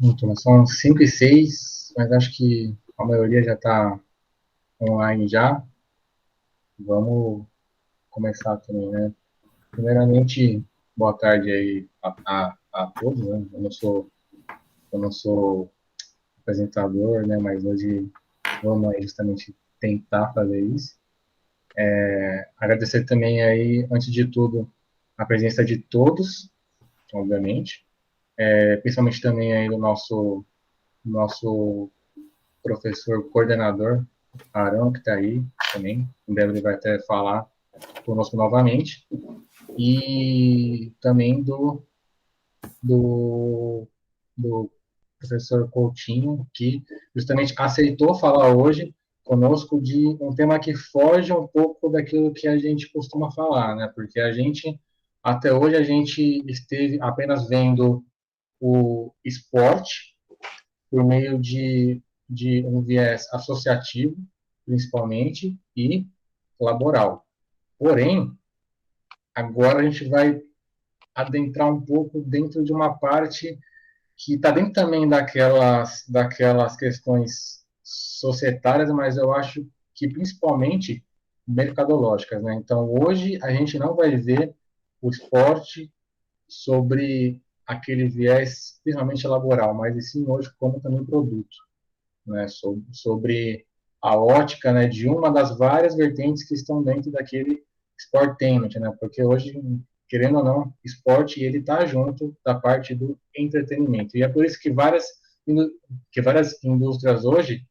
Então, são 5 e 6, mas acho que a maioria já está online já. Vamos começar também, né? Primeiramente, boa tarde aí a todos, né? Eu não sou apresentador, né? Mas hoje vamos aí justamente tentar fazer isso. Agradecer também aí, antes de tudo, a presença de todos, obviamente. Principalmente também aí do nosso professor coordenador, Arão, que está aí também. Em breve ele vai até falar conosco novamente. E também do, do professor Coutinho, que justamente aceitou falar hoje conosco de um tema que foge um pouco daquilo que a gente costuma falar, né? Porque até hoje, a gente esteve apenas vendo o esporte por meio de um viés associativo, principalmente, e laboral. Porém, agora a gente vai adentrar um pouco dentro de uma parte que está dentro também daquelas questões societárias, mas eu acho que principalmente mercadológicas, né? Então, hoje a gente não vai ver o esporte sobre aquele viés, principalmente laboral, mas e sim hoje como também produto, né? Sobre a ótica, né, de uma das várias vertentes que estão dentro daquele sportainment, né? Porque hoje, querendo ou não, esporte ele está junto da parte do entretenimento. E é por isso que várias indústrias hoje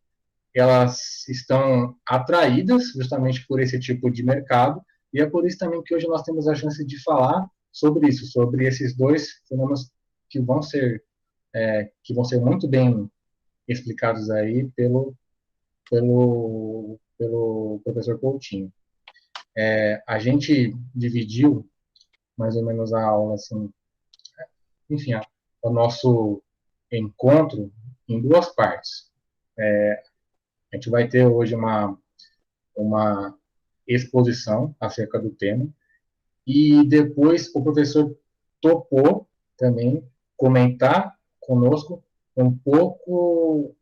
elas estão atraídas justamente por esse tipo de mercado, e é por isso também que hoje nós temos a chance de falar sobre isso, sobre esses dois fenômenos que vão ser que vão ser muito bem explicados aí pelo professor Coutinho. A gente dividiu mais ou menos a aula, assim, enfim, o nosso encontro em duas partes. A gente vai ter hoje uma exposição acerca do tema, e depois o professor topou também comentar conosco um pouco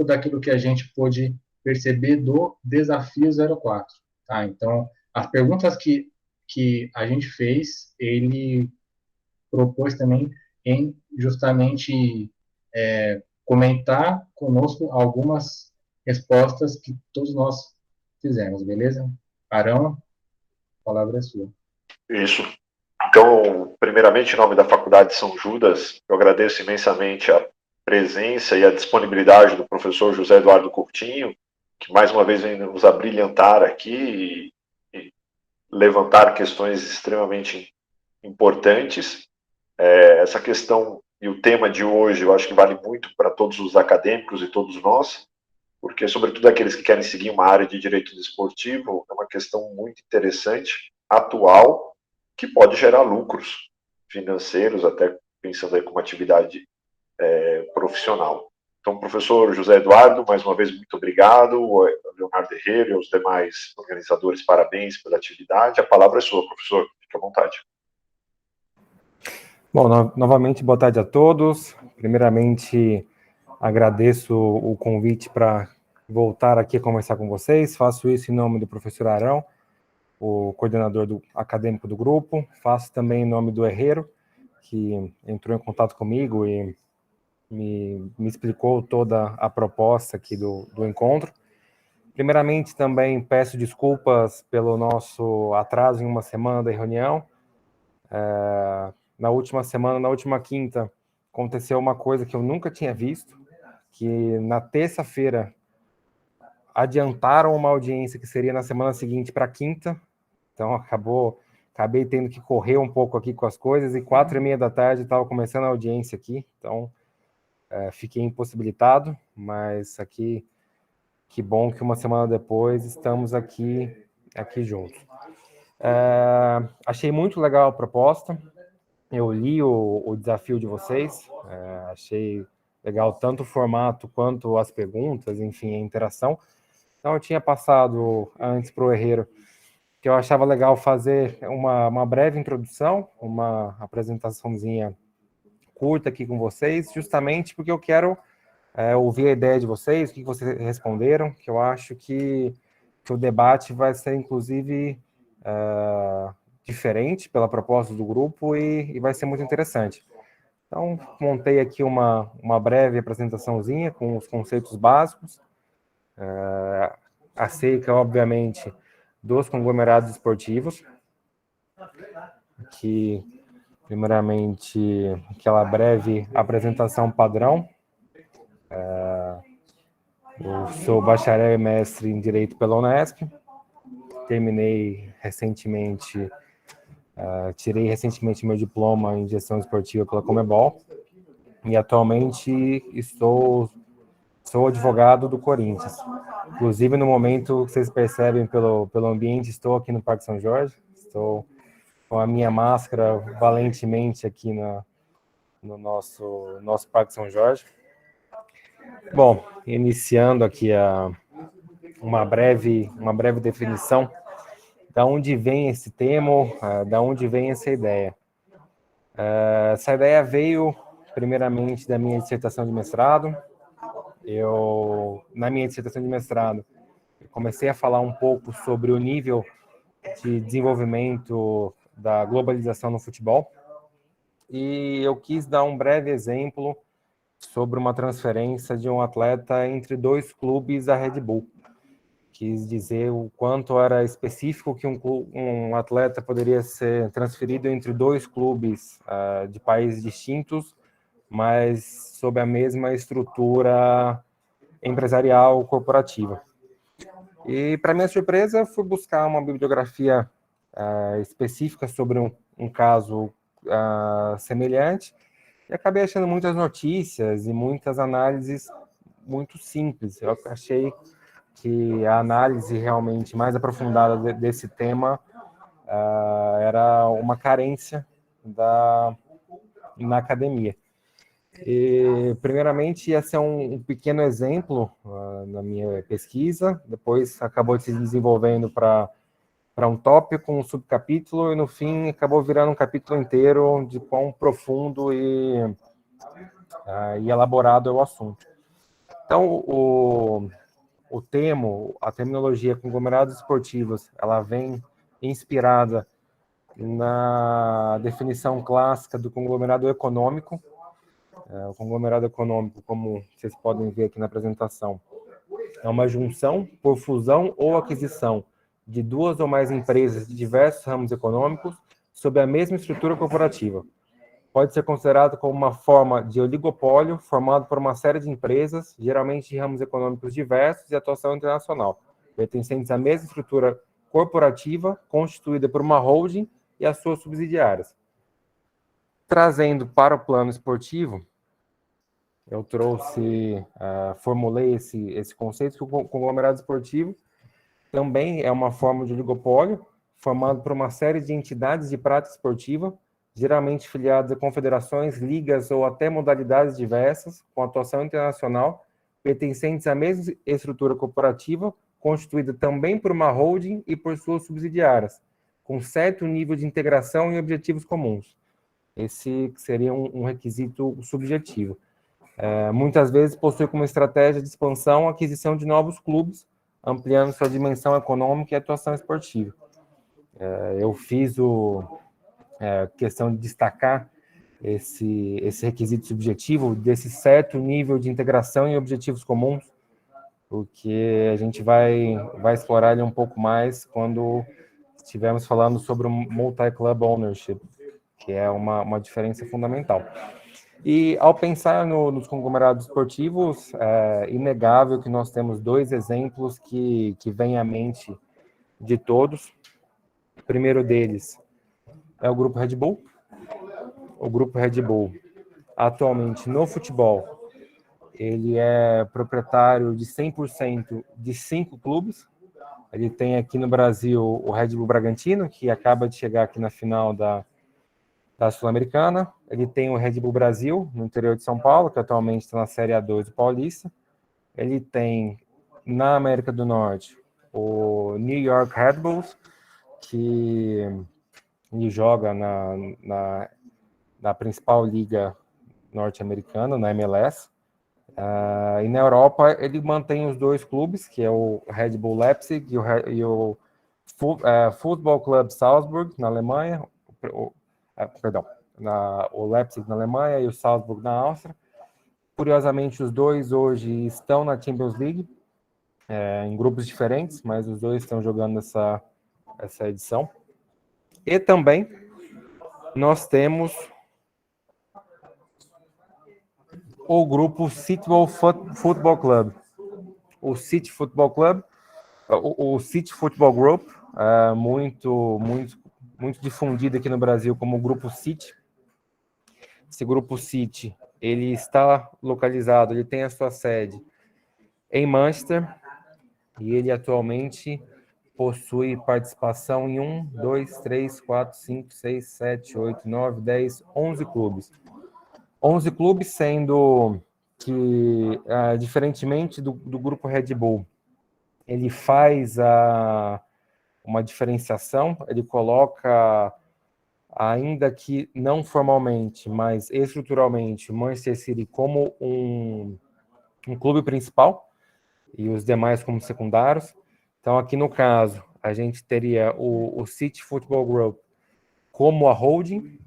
daquilo que a gente pôde perceber do Desafio 04. Tá? Então, as perguntas que a gente fez, ele propôs também em justamente comentar conosco algumas respostas que todos nós fizemos, beleza? Arão, a palavra é sua. Isso. Então, primeiramente, em nome da Faculdade de São Judas, eu agradeço imensamente a presença e a disponibilidade do professor José Eduardo Coutinho, que mais uma vez vem nos abrilhantar aqui e levantar questões extremamente importantes. Essa questão e o tema de hoje, eu acho que vale muito para todos os acadêmicos e todos nós, porque, sobretudo, aqueles que querem seguir uma área de direito desportivo, é uma questão muito interessante, atual, que pode gerar lucros financeiros, até pensando aí como atividade profissional. Então, professor José Eduardo, mais uma vez, muito obrigado. O Leonardo Herrera e os demais organizadores, parabéns pela atividade. A palavra é sua, professor. Fique à vontade. Bom, novamente, boa tarde a todos. Primeiramente, agradeço o convite para voltar aqui a conversar com vocês. Faço isso em nome do professor Arão, o coordenador acadêmico do grupo. Faço também em nome do Herrero, que entrou em contato comigo e me explicou toda a proposta aqui do encontro. Primeiramente, também peço desculpas pelo nosso atraso em uma semana da reunião. Na última semana, na última quinta, aconteceu uma coisa que eu nunca tinha visto, que na terça-feira adiantaram uma audiência que seria na semana seguinte para quinta, então acabei tendo que correr um pouco aqui com as coisas, e 4:30 da tarde estava começando a audiência aqui, então fiquei impossibilitado, mas aqui, que bom que uma semana depois estamos aqui juntos. Achei muito legal a proposta. Eu li o desafio de vocês, achei legal tanto o formato quanto as perguntas, enfim, a interação. Então, eu tinha passado antes para o Herrero que eu achava legal fazer uma breve introdução, uma apresentaçãozinha curta aqui com vocês, justamente porque eu quero ouvir a ideia de vocês, o que vocês responderam, que eu acho que o debate vai ser, inclusive, diferente pela proposta do grupo e vai ser muito interessante. Então, montei aqui uma breve apresentaçãozinha com os conceitos básicos, acerca, obviamente, dos conglomerados esportivos, aqui, primeiramente, aquela breve apresentação padrão. Eu sou bacharel e mestre em Direito pela Unesp, terminei recentemente, tirei recentemente meu diploma em Gestão Esportiva pela Conmebol, e atualmente sou advogado do Corinthians. Inclusive, no momento, vocês percebem pelo ambiente, estou aqui no Parque São Jorge, estou com a minha máscara valentemente aqui no nosso Parque São Jorge. Bom, iniciando aqui uma breve definição da onde vem esse termo, da onde vem essa ideia. Essa ideia veio, primeiramente, da minha dissertação de mestrado. Na minha dissertação de mestrado, eu comecei a falar um pouco sobre o nível de desenvolvimento da globalização no futebol, e eu quis dar um breve exemplo sobre uma transferência de um atleta entre dois clubes da Red Bull. Quis dizer o quanto era específico que um atleta poderia ser transferido entre dois clubes de países distintos, mas sob a mesma estrutura empresarial corporativa. E, para minha surpresa, fui buscar uma bibliografia específica sobre um caso semelhante, e acabei achando muitas notícias e muitas análises muito simples. Eu achei que a análise realmente mais aprofundada desse tema era uma carência na academia. E, primeiramente, esse é um pequeno exemplo na minha pesquisa, depois acabou se desenvolvendo para um tópico, um subcapítulo, e no fim acabou virando um capítulo inteiro de quão profundo e elaborado é o assunto. Então, o termo, a terminologia conglomerados esportivos, ela vem inspirada na definição clássica do conglomerado econômico. O conglomerado econômico, como vocês podem ver aqui na apresentação, é uma junção por fusão ou aquisição de duas ou mais empresas de diversos ramos econômicos sob a mesma estrutura corporativa. Pode ser considerado como uma forma de oligopólio formado por uma série de empresas, geralmente de ramos econômicos diversos e atuação internacional, pertencentes à mesma estrutura corporativa, constituída por uma holding e as suas subsidiárias. Trazendo para o plano esportivo, eu formulei esse conceito que o conglomerado esportivo também é uma forma de oligopólio, formado por uma série de entidades de prática esportiva, geralmente filiadas a confederações, ligas ou até modalidades diversas, com atuação internacional, pertencentes à mesma estrutura corporativa, constituída também por uma holding e por suas subsidiárias, com certo nível de integração e objetivos comuns. Esse seria um requisito subjetivo. Muitas vezes possui como estratégia de expansão a aquisição de novos clubes, ampliando sua dimensão econômica e atuação esportiva. Eu fiz questão de destacar esse requisito subjetivo desse certo nível de integração e objetivos comuns, porque a gente vai explorar ele um pouco mais quando estivermos falando sobre o multi-club ownership, que é uma diferença fundamental. E ao pensar nos conglomerados esportivos, é inegável que nós temos dois exemplos que vêm à mente de todos. O primeiro deles é o Grupo Red Bull. O Grupo Red Bull, atualmente no futebol, ele é proprietário de 100% de 5 clubes. Ele tem aqui no Brasil o Red Bull Bragantino, que acaba de chegar aqui na final da Sul-Americana. Ele tem o Red Bull Brasil, no interior de São Paulo, que atualmente está na Série A2 do Paulista. Ele tem, na América do Norte, o New York Red Bulls, que ele joga na principal liga norte-americano, na MLS. E na Europa ele mantém os dois clubes, que é o Red Bull Leipzig e o Football Club Salzburg, na Alemanha, o Leipzig na Alemanha e o Salzburg na Áustria. Curiosamente, os dois hoje estão na Champions League, em grupos diferentes, mas os dois estão jogando essa edição. E também nós temos o grupo City Football Club. O City Football Club, o City Football Group, muito difundido aqui no Brasil como o Grupo City. Esse Grupo City, ele está localizado, ele tem a sua sede em Manchester, e ele atualmente possui participação em 1, 2, 3, 4, 5, 6, 7, 8, 9, 10, 11 clubes. 11 clubes, sendo que, diferentemente do grupo Red Bull, ele faz uma diferenciação, ele coloca, ainda que não formalmente, mas estruturalmente, o Manchester City como um clube principal e os demais como secundários. Então, aqui no caso, a gente teria o City Football Group como a holding,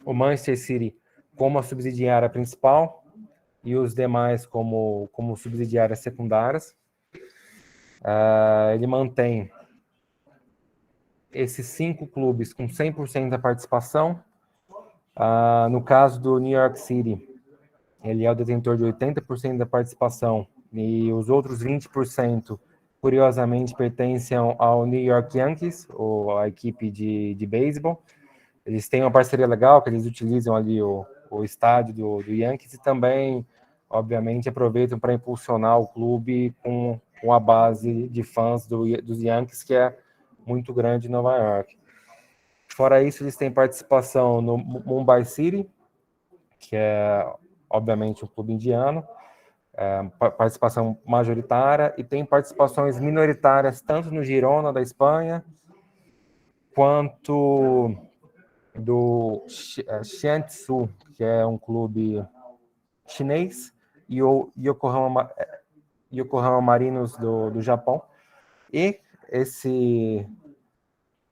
o Manchester City como a subsidiária principal e os demais como subsidiárias secundárias. Ele mantém esses 5 clubes com 100% da participação. No caso do New York City, ele é o detentor de 80% da participação e os outros 20%, curiosamente, pertencem ao New York Yankees, ou a equipe de beisebol. Eles têm uma parceria legal, que eles utilizam ali o estádio do Yankees e também, obviamente, aproveitam para impulsionar o clube com a base de fãs dos Yankees, que é muito grande em Nova York. Fora isso, eles têm participação no Mumbai City, que é, obviamente, um clube indiano, participação majoritária, e tem participações minoritárias tanto no Girona, da Espanha, quanto do Shiantsu, que é um clube chinês, e o Yokohama Marinos do Japão. E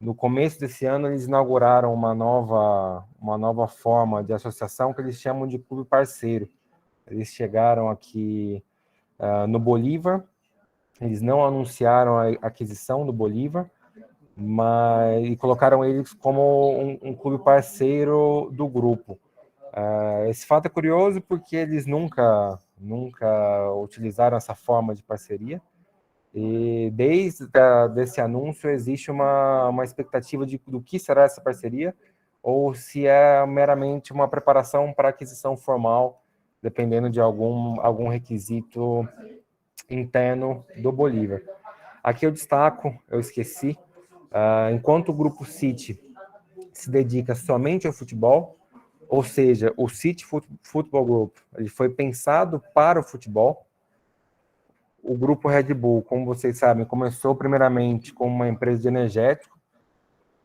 no começo desse ano, eles inauguraram uma nova forma de associação que eles chamam de clube parceiro. Eles chegaram aqui no Bolívar, eles não anunciaram a aquisição do Bolívar, e colocaram eles como um clube parceiro do grupo. Esse fato é curioso porque eles nunca utilizaram essa forma de parceria, e desde desse anúncio existe uma expectativa do que será essa parceria, ou se é meramente uma preparação para aquisição formal, dependendo de algum requisito interno do Bolívar. Aqui eu destaco, eu esqueci, enquanto o Grupo City se dedica somente ao futebol, ou seja, o City Football Group, ele foi pensado para o futebol. O Grupo Red Bull, como vocês sabem, começou primeiramente como uma empresa de energético,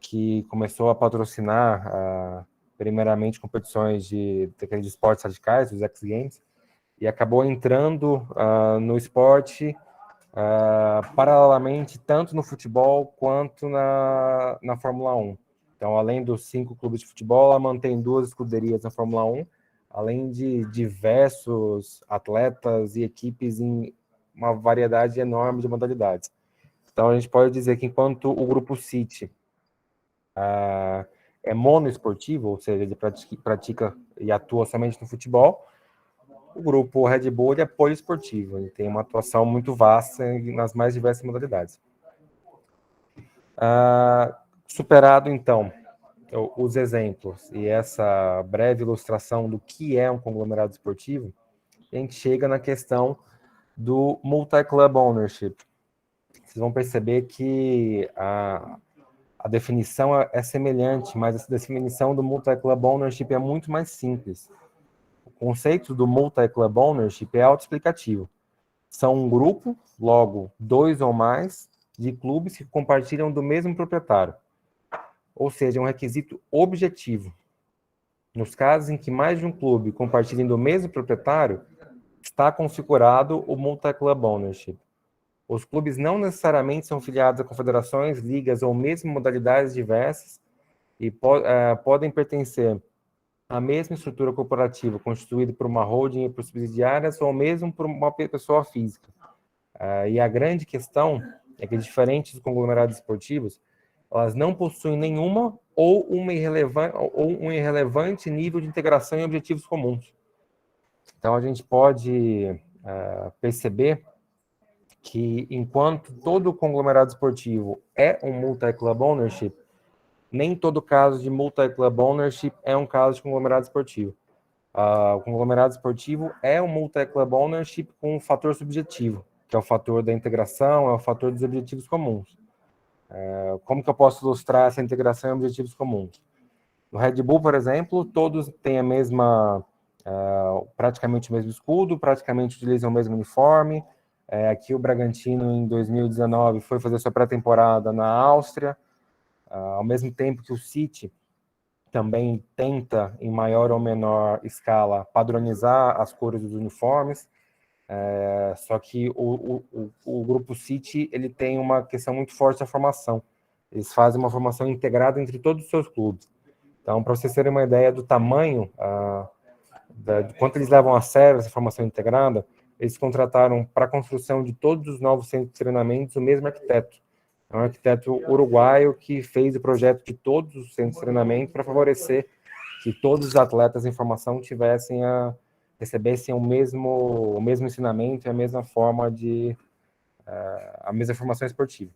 que começou a patrocinar primeiramente competições de esportes radicais, os X Games, e acabou entrando no esporte paralelamente, tanto no futebol quanto na Fórmula 1. Então, além dos 5 clubes de futebol, ela mantém 2 escuderias na Fórmula 1, além de diversos atletas e equipes em uma variedade enorme de modalidades. Então, a gente pode dizer que enquanto o Grupo City é monoesportivo, ou seja, ele pratica e atua somente no futebol, o Grupo Red Bull é poliesportivo, ele tem uma atuação muito vasta nas mais diversas modalidades. Superado, então, os exemplos e essa breve ilustração do que é um conglomerado esportivo, a gente chega na questão do multi-club ownership. Vocês vão perceber que a definição é semelhante, mas essa definição do multi-club ownership é muito mais simples. O conceito do multi-club ownership é autoexplicativo. São um grupo, logo 2 ou mais, de clubes que compartilham do mesmo proprietário. Ou seja, é um requisito objetivo. Nos casos em que mais de um clube compartilhem do mesmo proprietário, está configurado o multi-club ownership. Os clubes não necessariamente são filiados a confederações, ligas ou mesmo modalidades diversas e podem pertencer à mesma estrutura corporativa constituída por uma holding e por subsidiárias ou mesmo por uma pessoa física. E a grande questão é que, diferente dos conglomerados esportivos, elas não possuem nenhuma ou um irrelevante nível de integração e objetivos comuns. Então, a gente pode perceber que, enquanto todo conglomerado esportivo é um multi-club ownership, nem todo caso de multi-club ownership é um caso de conglomerado esportivo. O conglomerado esportivo é um multi-club ownership com um fator subjetivo, que é o fator da integração, é o fator dos objetivos comuns. Como que eu posso ilustrar essa integração e objetivos comuns? No Red Bull, por exemplo, todos têm a mesma, praticamente o mesmo escudo, praticamente utilizam o mesmo uniforme. Aqui o Bragantino, em 2019, foi fazer sua pré-temporada na Áustria, ao mesmo tempo que o City também tenta, em maior ou menor escala, padronizar as cores dos uniformes. Só que o Grupo City ele tem uma questão muito forte da formação. Eles fazem uma formação integrada entre todos os seus clubes. Então, para vocês terem uma ideia do tamanho, de quanto eles levam a sério essa formação integrada, eles contrataram para a construção de todos os novos centros de treinamentos o mesmo arquiteto. É um arquiteto uruguaio que fez o projeto de todos os centros de treinamento para favorecer que todos os atletas em formação recebessem o mesmo ensinamento e a mesma forma a mesma formação esportiva.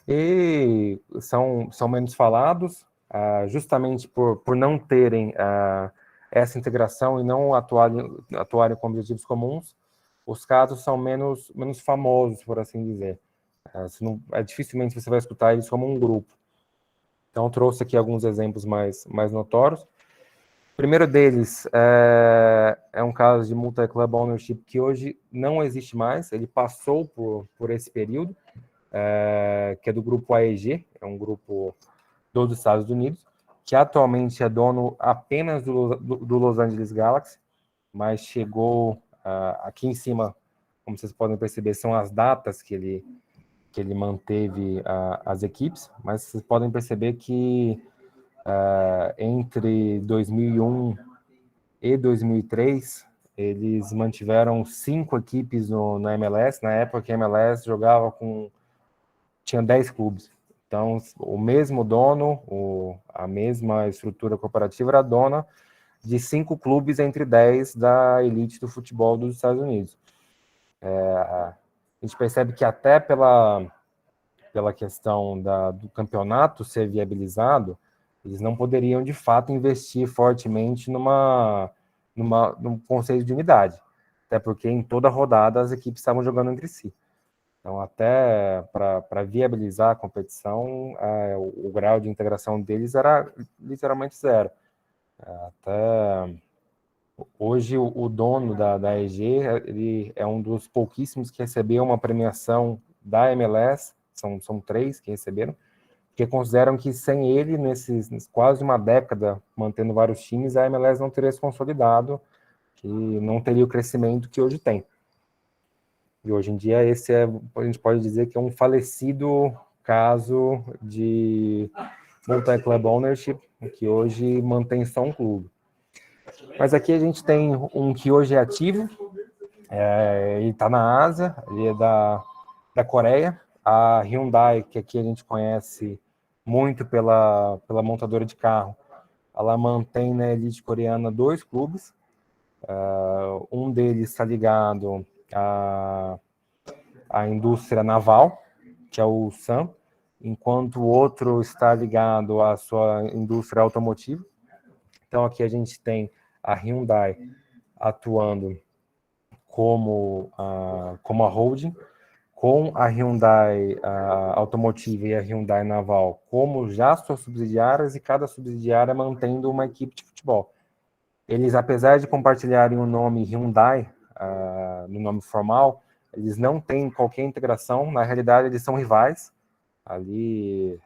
E são menos falados, justamente por não terem essa integração e não atuarem com objetivos comuns, os casos são menos famosos, por assim dizer. Dificilmente você vai escutar eles como um grupo. Então, trouxe aqui alguns exemplos mais notórios. O primeiro deles é um caso de multi-club ownership que hoje não existe mais, ele passou por esse período, que é do grupo AEG, é um grupo dos Estados Unidos, que atualmente é dono apenas do Los Angeles Galaxy, mas chegou aqui em cima, como vocês podem perceber, são as datas que ele manteve as equipes, mas vocês podem perceber que entre 2001 e 2003, eles mantiveram 5 equipes na MLS, na época que a MLS tinha 10 clubes. Então, o mesmo dono, a mesma estrutura corporativa era dona de 5 clubes entre 10 da elite do futebol dos Estados Unidos. A gente percebe que até pela questão do campeonato ser viabilizado, eles não poderiam, de fato, investir fortemente num conceito de unidade, até porque em toda rodada as equipes estavam jogando entre si. Então, até para viabilizar a competição, o grau de integração deles era literalmente zero. Até hoje, o dono da EG ele é um dos pouquíssimos que recebeu uma premiação da MLS, são 3 que receberam, porque consideram que sem ele, nesses quase uma década, mantendo vários times, a MLS não teria se consolidado, que não teria o crescimento que hoje tem. E hoje em dia a gente pode dizer que é um falecido caso de multi-club ownership, que hoje mantém só um clube. Mas aqui a gente tem um que hoje é ativo, ele está na Ásia, ele é da Coreia. A Hyundai, que aqui a gente conhece muito pela montadora de carro, ela mantém na elite coreana 2 clubes. Um deles está ligado à indústria naval, que é o Ulsan, enquanto o outro está ligado à sua indústria automotiva. Então aqui a gente tem a Hyundai atuando como a holding, com a Hyundai automotiva e a Hyundai naval como já suas subsidiárias, e cada subsidiária mantendo uma equipe de futebol. Eles, apesar de compartilharem o nome Hyundai no nome formal, eles não têm qualquer integração. Na realidade, eles são rivais. Ali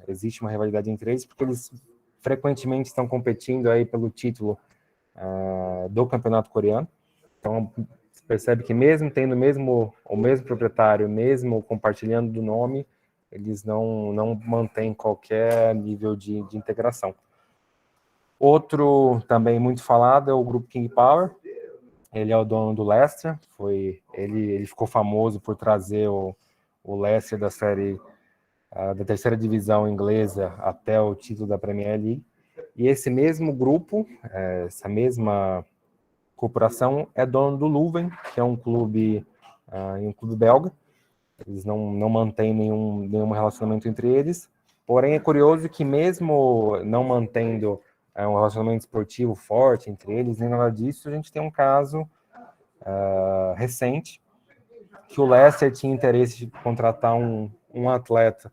existe uma rivalidade entre eles, porque eles frequentemente estão competindo aí pelo título do campeonato coreano. Então, você percebe que mesmo tendo o mesmo proprietário, mesmo compartilhando do nome, eles não mantêm qualquer nível de integração. Outro também muito falado é o grupo King Power. Ele é o dono do Leicester. Ele ficou famoso por trazer o Leicester da série da terceira divisão inglesa até o título da Premier League. E esse mesmo grupo, essa mesma corporação, é dono do Leuven, que é um clube belga. Eles não mantêm nenhum relacionamento entre eles. Porém, é curioso que mesmo não mantendo um relacionamento esportivo forte entre eles, nem nada disso, a gente tem um caso recente que o Leicester tinha interesse de contratar um atleta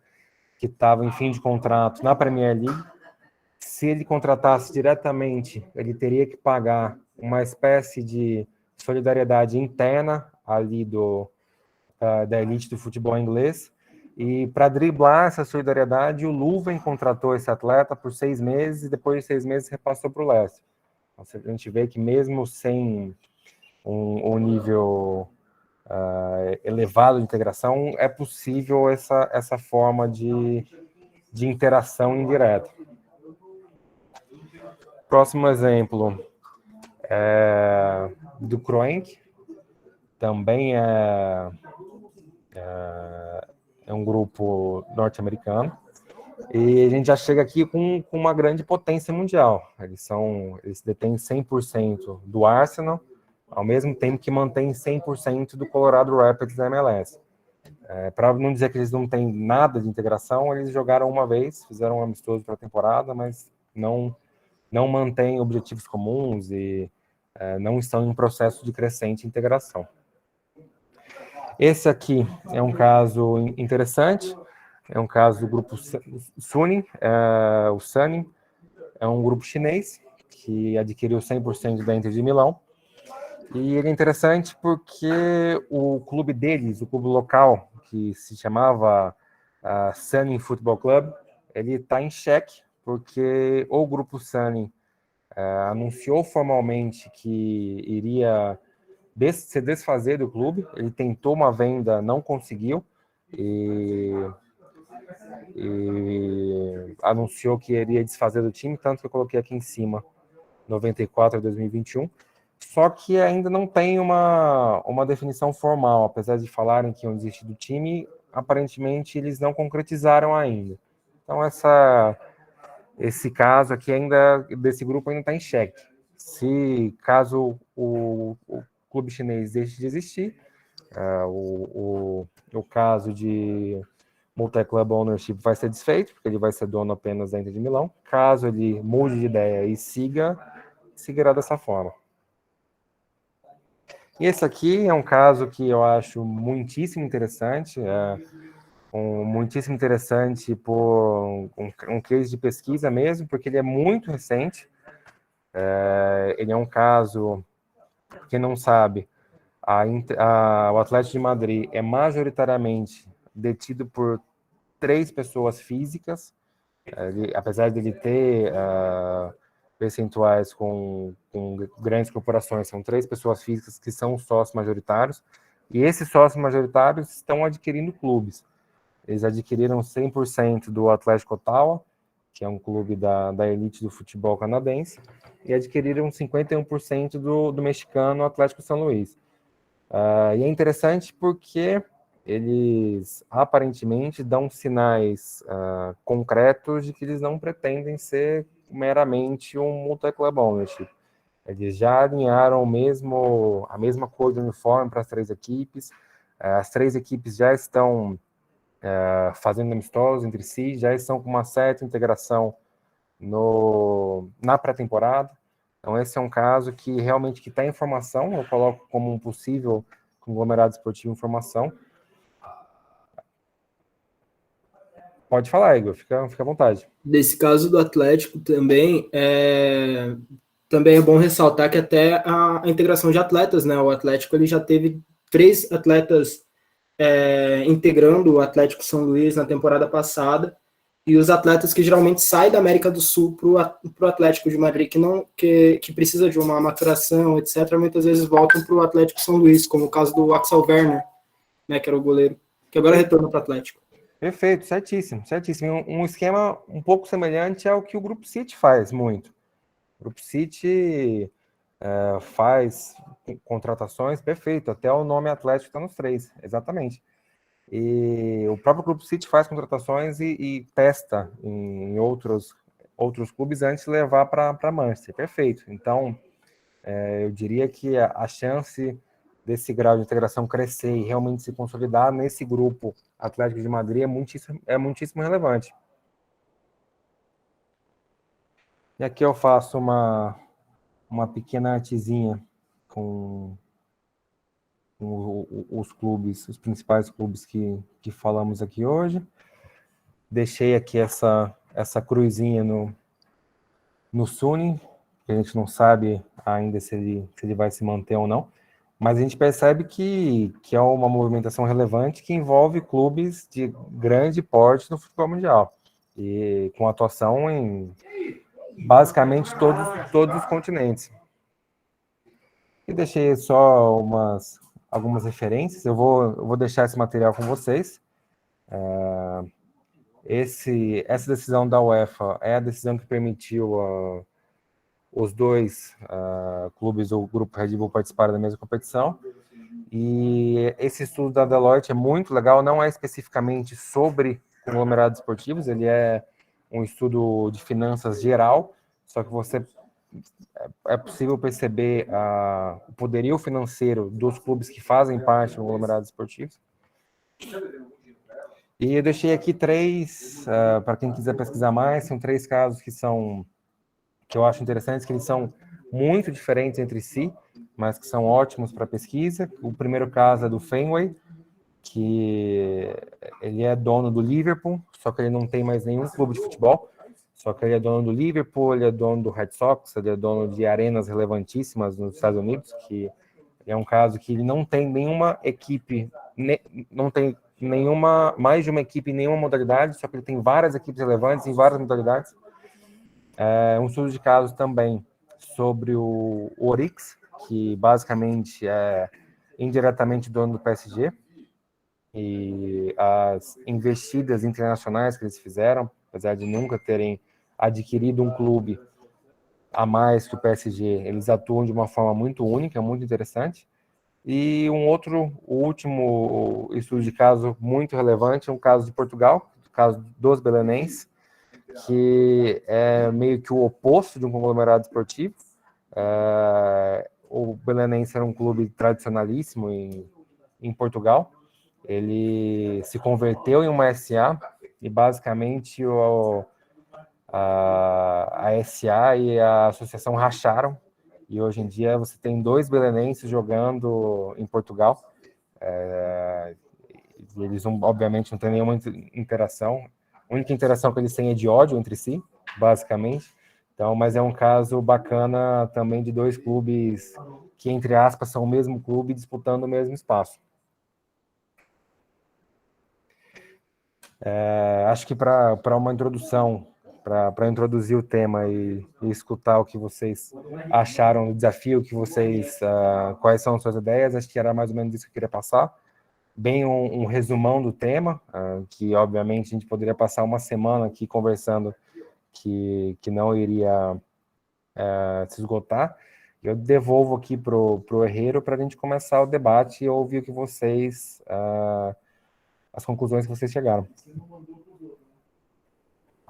que estava em fim de contrato na Premier League. Se ele contratasse diretamente, ele teria que pagar uma espécie de solidariedade interna ali da elite do futebol inglês. E para driblar essa solidariedade, o Leuven contratou esse atleta por 6 meses e depois de 6 meses repassou para o Leicester. Então, a gente vê que mesmo sem um nível elevado de integração, é possível essa forma de interação indireta. Próximo exemplo é do Kroenke, também é um grupo norte-americano, e a gente já chega aqui com uma grande potência mundial. Eles detêm 100% do Arsenal, ao mesmo tempo que mantém 100% do Colorado Rapids da MLS. Para não dizer que eles não têm nada de integração, eles jogaram uma vez, fizeram um amistoso para a temporada, mas não mantêm objetivos comuns e não estão em processo de crescente integração. Esse aqui é um caso interessante, é um caso do grupo Suning. O Suning é um grupo chinês que adquiriu 100% da Inter de Milão. E ele é interessante porque o clube deles, o clube local, que se chamava Suning Football Club, ele está em xeque, porque o grupo Suning anunciou formalmente que iria se desfazer do clube. Ele tentou uma venda, não conseguiu, e anunciou que iria desfazer do time, tanto que eu coloquei aqui em cima, 94 a 2021. Só que ainda não tem uma definição formal, apesar de falarem que iam desistir do time, aparentemente eles não concretizaram ainda. Então esse caso aqui desse grupo ainda está em xeque. Se caso o clube chinês deixe de existir, o caso de multi-club ownership vai ser desfeito, porque ele vai ser dono apenas da Inter de Milão. Caso ele mude de ideia e seguirá dessa forma. E esse aqui é um caso que eu acho muitíssimo interessante, muitíssimo interessante por um case de pesquisa mesmo, porque ele é muito recente. Ele é um caso, quem não sabe, o Atlético de Madrid é majoritariamente detido por 3 pessoas físicas, apesar de ele ter percentuais com grandes corporações, são 3 pessoas físicas que são sócios majoritários, e esses sócios majoritários estão adquirindo clubes. Eles adquiriram 100% do Atlético Ottawa, que é um clube da elite do futebol canadense, e adquiriram 51% do mexicano Atlético São Luís. E é interessante porque eles aparentemente dão sinais concretos de que eles não pretendem ser meramente um multi-club ownership. Eles já alinharam a mesma cor do uniforme para as 3 equipes. As 3 equipes já estão fazendo amistosos entre si, já estão com uma certa integração na pré-temporada. Então esse é um caso que realmente está em formação. Eu coloco como um possível conglomerado esportivo em formação. Pode falar, Igor, fica à vontade. Desse caso do Atlético também é bom ressaltar que até a integração de atletas, né? O Atlético ele já teve 3 atletas integrando o Atlético São Luís na temporada passada, E os atletas que geralmente saem da América do Sul para o Atlético de Madrid, que precisa de uma maturação, etc., muitas vezes voltam para o Atlético São Luís, como o caso do Axel Werner, né, que era o goleiro, que agora retorna para o Atlético. Perfeito, certíssimo, certíssimo. Um esquema um pouco semelhante ao que o Grupo City faz muito. O Grupo City faz contratações, perfeito, até o nome Atlético está nos 3, exatamente. E o próprio Grupo City faz contratações e testa em outros clubes antes de levar para Manchester, perfeito. Então, eu diria que a chance desse grau de integração crescer e realmente se consolidar nesse grupo Atlético de Madrid é muitíssimo relevante. E aqui eu faço uma pequena artezinha com os clubes, os principais clubes que falamos aqui hoje. Deixei aqui essa cruzinha no Suning, que a gente não sabe ainda se ele vai se manter ou não, mas a gente percebe que é uma movimentação relevante que envolve clubes de grande porte no futebol mundial, e com atuação em basicamente todos os continentes. E deixei só algumas referências, eu vou deixar esse material com vocês. Essa decisão da UEFA é a decisão que permitiu os dois clubes do grupo Red Bull participarem da mesma competição. E esse estudo da Deloitte é muito legal, não é especificamente sobre conglomerados esportivos, ele é um estudo de finanças geral, só que é possível perceber o poderio financeiro dos clubes que fazem parte do conglomerado esportivo. E eu deixei aqui 3, para quem quiser pesquisar mais, são 3 casos que eu acho interessantes, que eles são muito diferentes entre si, mas que são ótimos para pesquisa. O primeiro caso é do Fenway, que ele é dono do Liverpool, só que ele não tem mais nenhum clube de futebol, só que ele é dono do Liverpool, ele é dono do Red Sox, ele é dono de arenas relevantíssimas nos Estados Unidos, que é um caso que ele não tem nenhuma equipe, não tem mais de uma equipe em nenhuma modalidade, só que ele tem várias equipes relevantes em várias modalidades. Um estudo de caso também sobre o Orix, que basicamente é indiretamente dono do PSG, e as investidas internacionais que eles fizeram, apesar de nunca terem adquirido um clube a mais que o PSG, eles atuam de uma forma muito única, muito interessante. E o último estudo de caso muito relevante é um caso de Portugal, o caso dos belenenses, que é meio que o oposto de um conglomerado esportivo. O Belenense era um clube tradicionalíssimo em Portugal. Ele se converteu em uma SA e basicamente a SA e a associação racharam, e hoje em dia você tem 2 belenenses jogando em Portugal. Eles obviamente não têm nenhuma interação. A única interação que eles têm é de ódio entre si, basicamente. Então, mas é um caso bacana também de 2 clubes que, entre aspas, são o mesmo clube disputando o mesmo espaço. Acho que para uma introdução, para introduzir o tema e escutar o que vocês acharam do desafio, quais são as suas ideias, acho que era mais ou menos isso que eu queria passar. Bem um resumão do tema, que obviamente a gente poderia passar uma semana aqui conversando, que não iria se esgotar. Eu devolvo aqui para o Herrero para a gente começar o debate e ouvir o que vocês, as conclusões que vocês chegaram.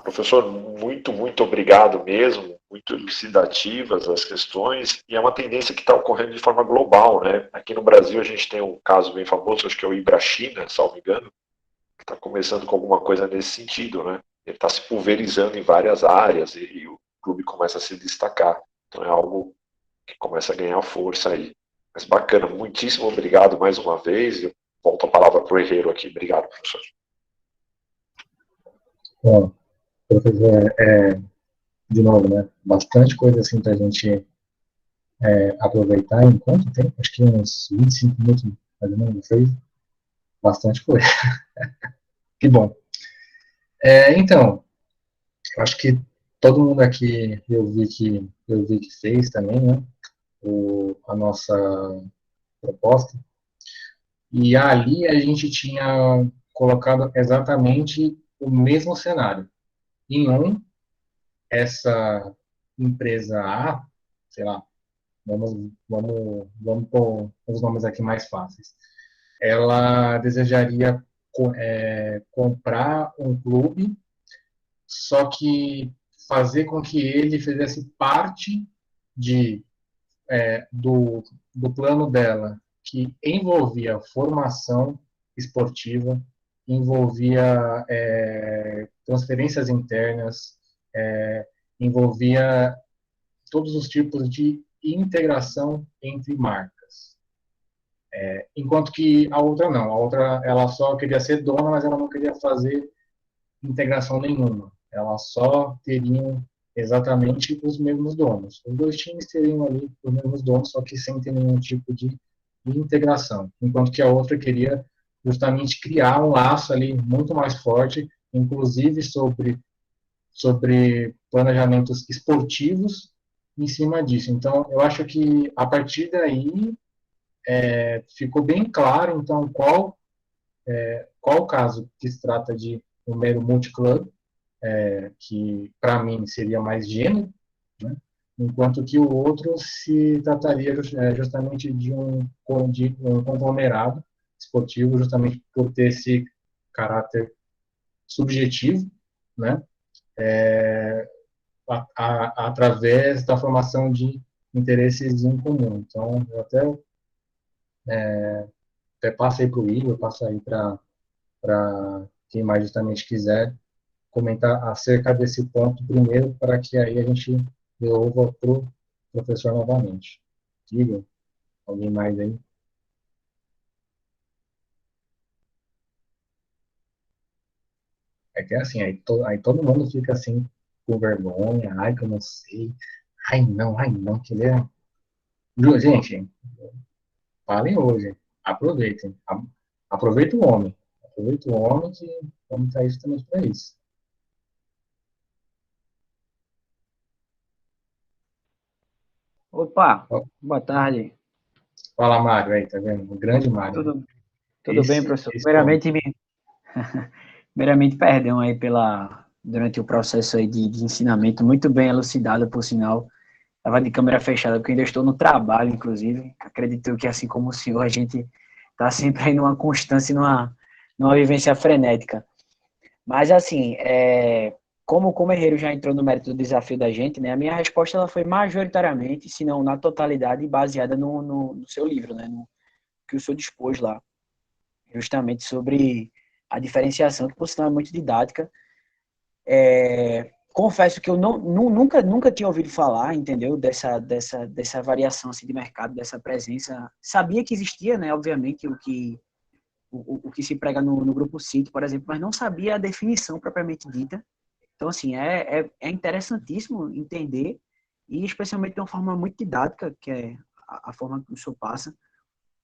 Professor, muito obrigado mesmo, muito elucidativas as questões, e é uma tendência que está ocorrendo de forma global, né? Aqui no Brasil a gente tem um caso bem famoso, acho que é o Ibrachina, salvo engano, que está começando com alguma coisa nesse sentido, né? Ele está se pulverizando em várias áreas e o clube começa a se destacar. Então é algo que começa a ganhar força aí. Mas bacana, muitíssimo obrigado mais uma vez. Eu volto a palavra para o Herrero aqui. Obrigado, professor. Bom, professor, de novo, né? Bastante coisa assim para a gente aproveitar. Em quanto tempo? Acho que uns 25 minutos, mais ou menos, fez bastante coisa. Que bom. Então, eu acho que todo mundo aqui eu vi que fez também, né? A nossa proposta. E ali a gente tinha colocado exatamente o mesmo cenário. Em essa empresa A, sei lá, vamos pôr os nomes aqui mais fáceis. Ela desejaria comprar um clube, só que fazer com que ele fizesse parte de, do plano dela, que envolvia formação esportiva, envolvia transferências internas, envolvia todos os tipos de integração entre marcas. Enquanto que a outra não. A outra, ela só queria ser dona, mas ela não queria fazer integração nenhuma. Elas só teriam exatamente os mesmos donos. Os dois times teriam ali os mesmos donos, só que sem ter nenhum tipo de integração. Enquanto que a outra queria justamente criar um laço ali muito mais forte, inclusive sobre planejamentos esportivos em cima disso. Então, eu acho que a partir daí ficou bem claro, então, qual o caso que se trata de um mero multiclub, que para mim seria mais gênero, né? Enquanto que o outro se trataria justamente de um conglomerado esportivo, justamente por ter esse caráter subjetivo, né? Através da formação de interesses em comum. Então, eu até passei para o Igor, passo aí para quem mais justamente quiser comentar acerca desse ponto primeiro, para que aí a gente devolva para o professor novamente. Igor, alguém mais aí? É que é assim, aí todo mundo fica assim, com vergonha, ai, que eu não sei, ai não, que ele é... Gente, falem hoje, aproveitem, aproveita o homem que vamos estar justamente para isso. Opa, boa tarde. Fala, Mário, aí, tá vendo? O grande Mário. Tudo bem, professor? Esse homem. Primeiramente, perdão aí durante o processo aí de ensinamento, muito bem elucidado, por sinal. Estava de câmera fechada, porque ainda estou no trabalho, inclusive. Acredito que, assim como o senhor, a gente está sempre aí numa constância, numa vivência frenética. Mas, assim, como o Herreiro já entrou no mérito do desafio da gente, né, a minha resposta ela foi majoritariamente, se não na totalidade, baseada no seu livro, né, no que o senhor dispôs lá, justamente sobre a diferenciação, que por sinal é muito didática. Confesso que eu nunca tinha ouvido falar, entendeu, dessa variação assim, de mercado, dessa presença. Sabia que existia, né, obviamente, o que se prega no Grupo City, por exemplo, mas não sabia a definição propriamente dita. Então, assim, é interessantíssimo entender, e especialmente de uma forma muito didática, que é a forma que o senhor passa.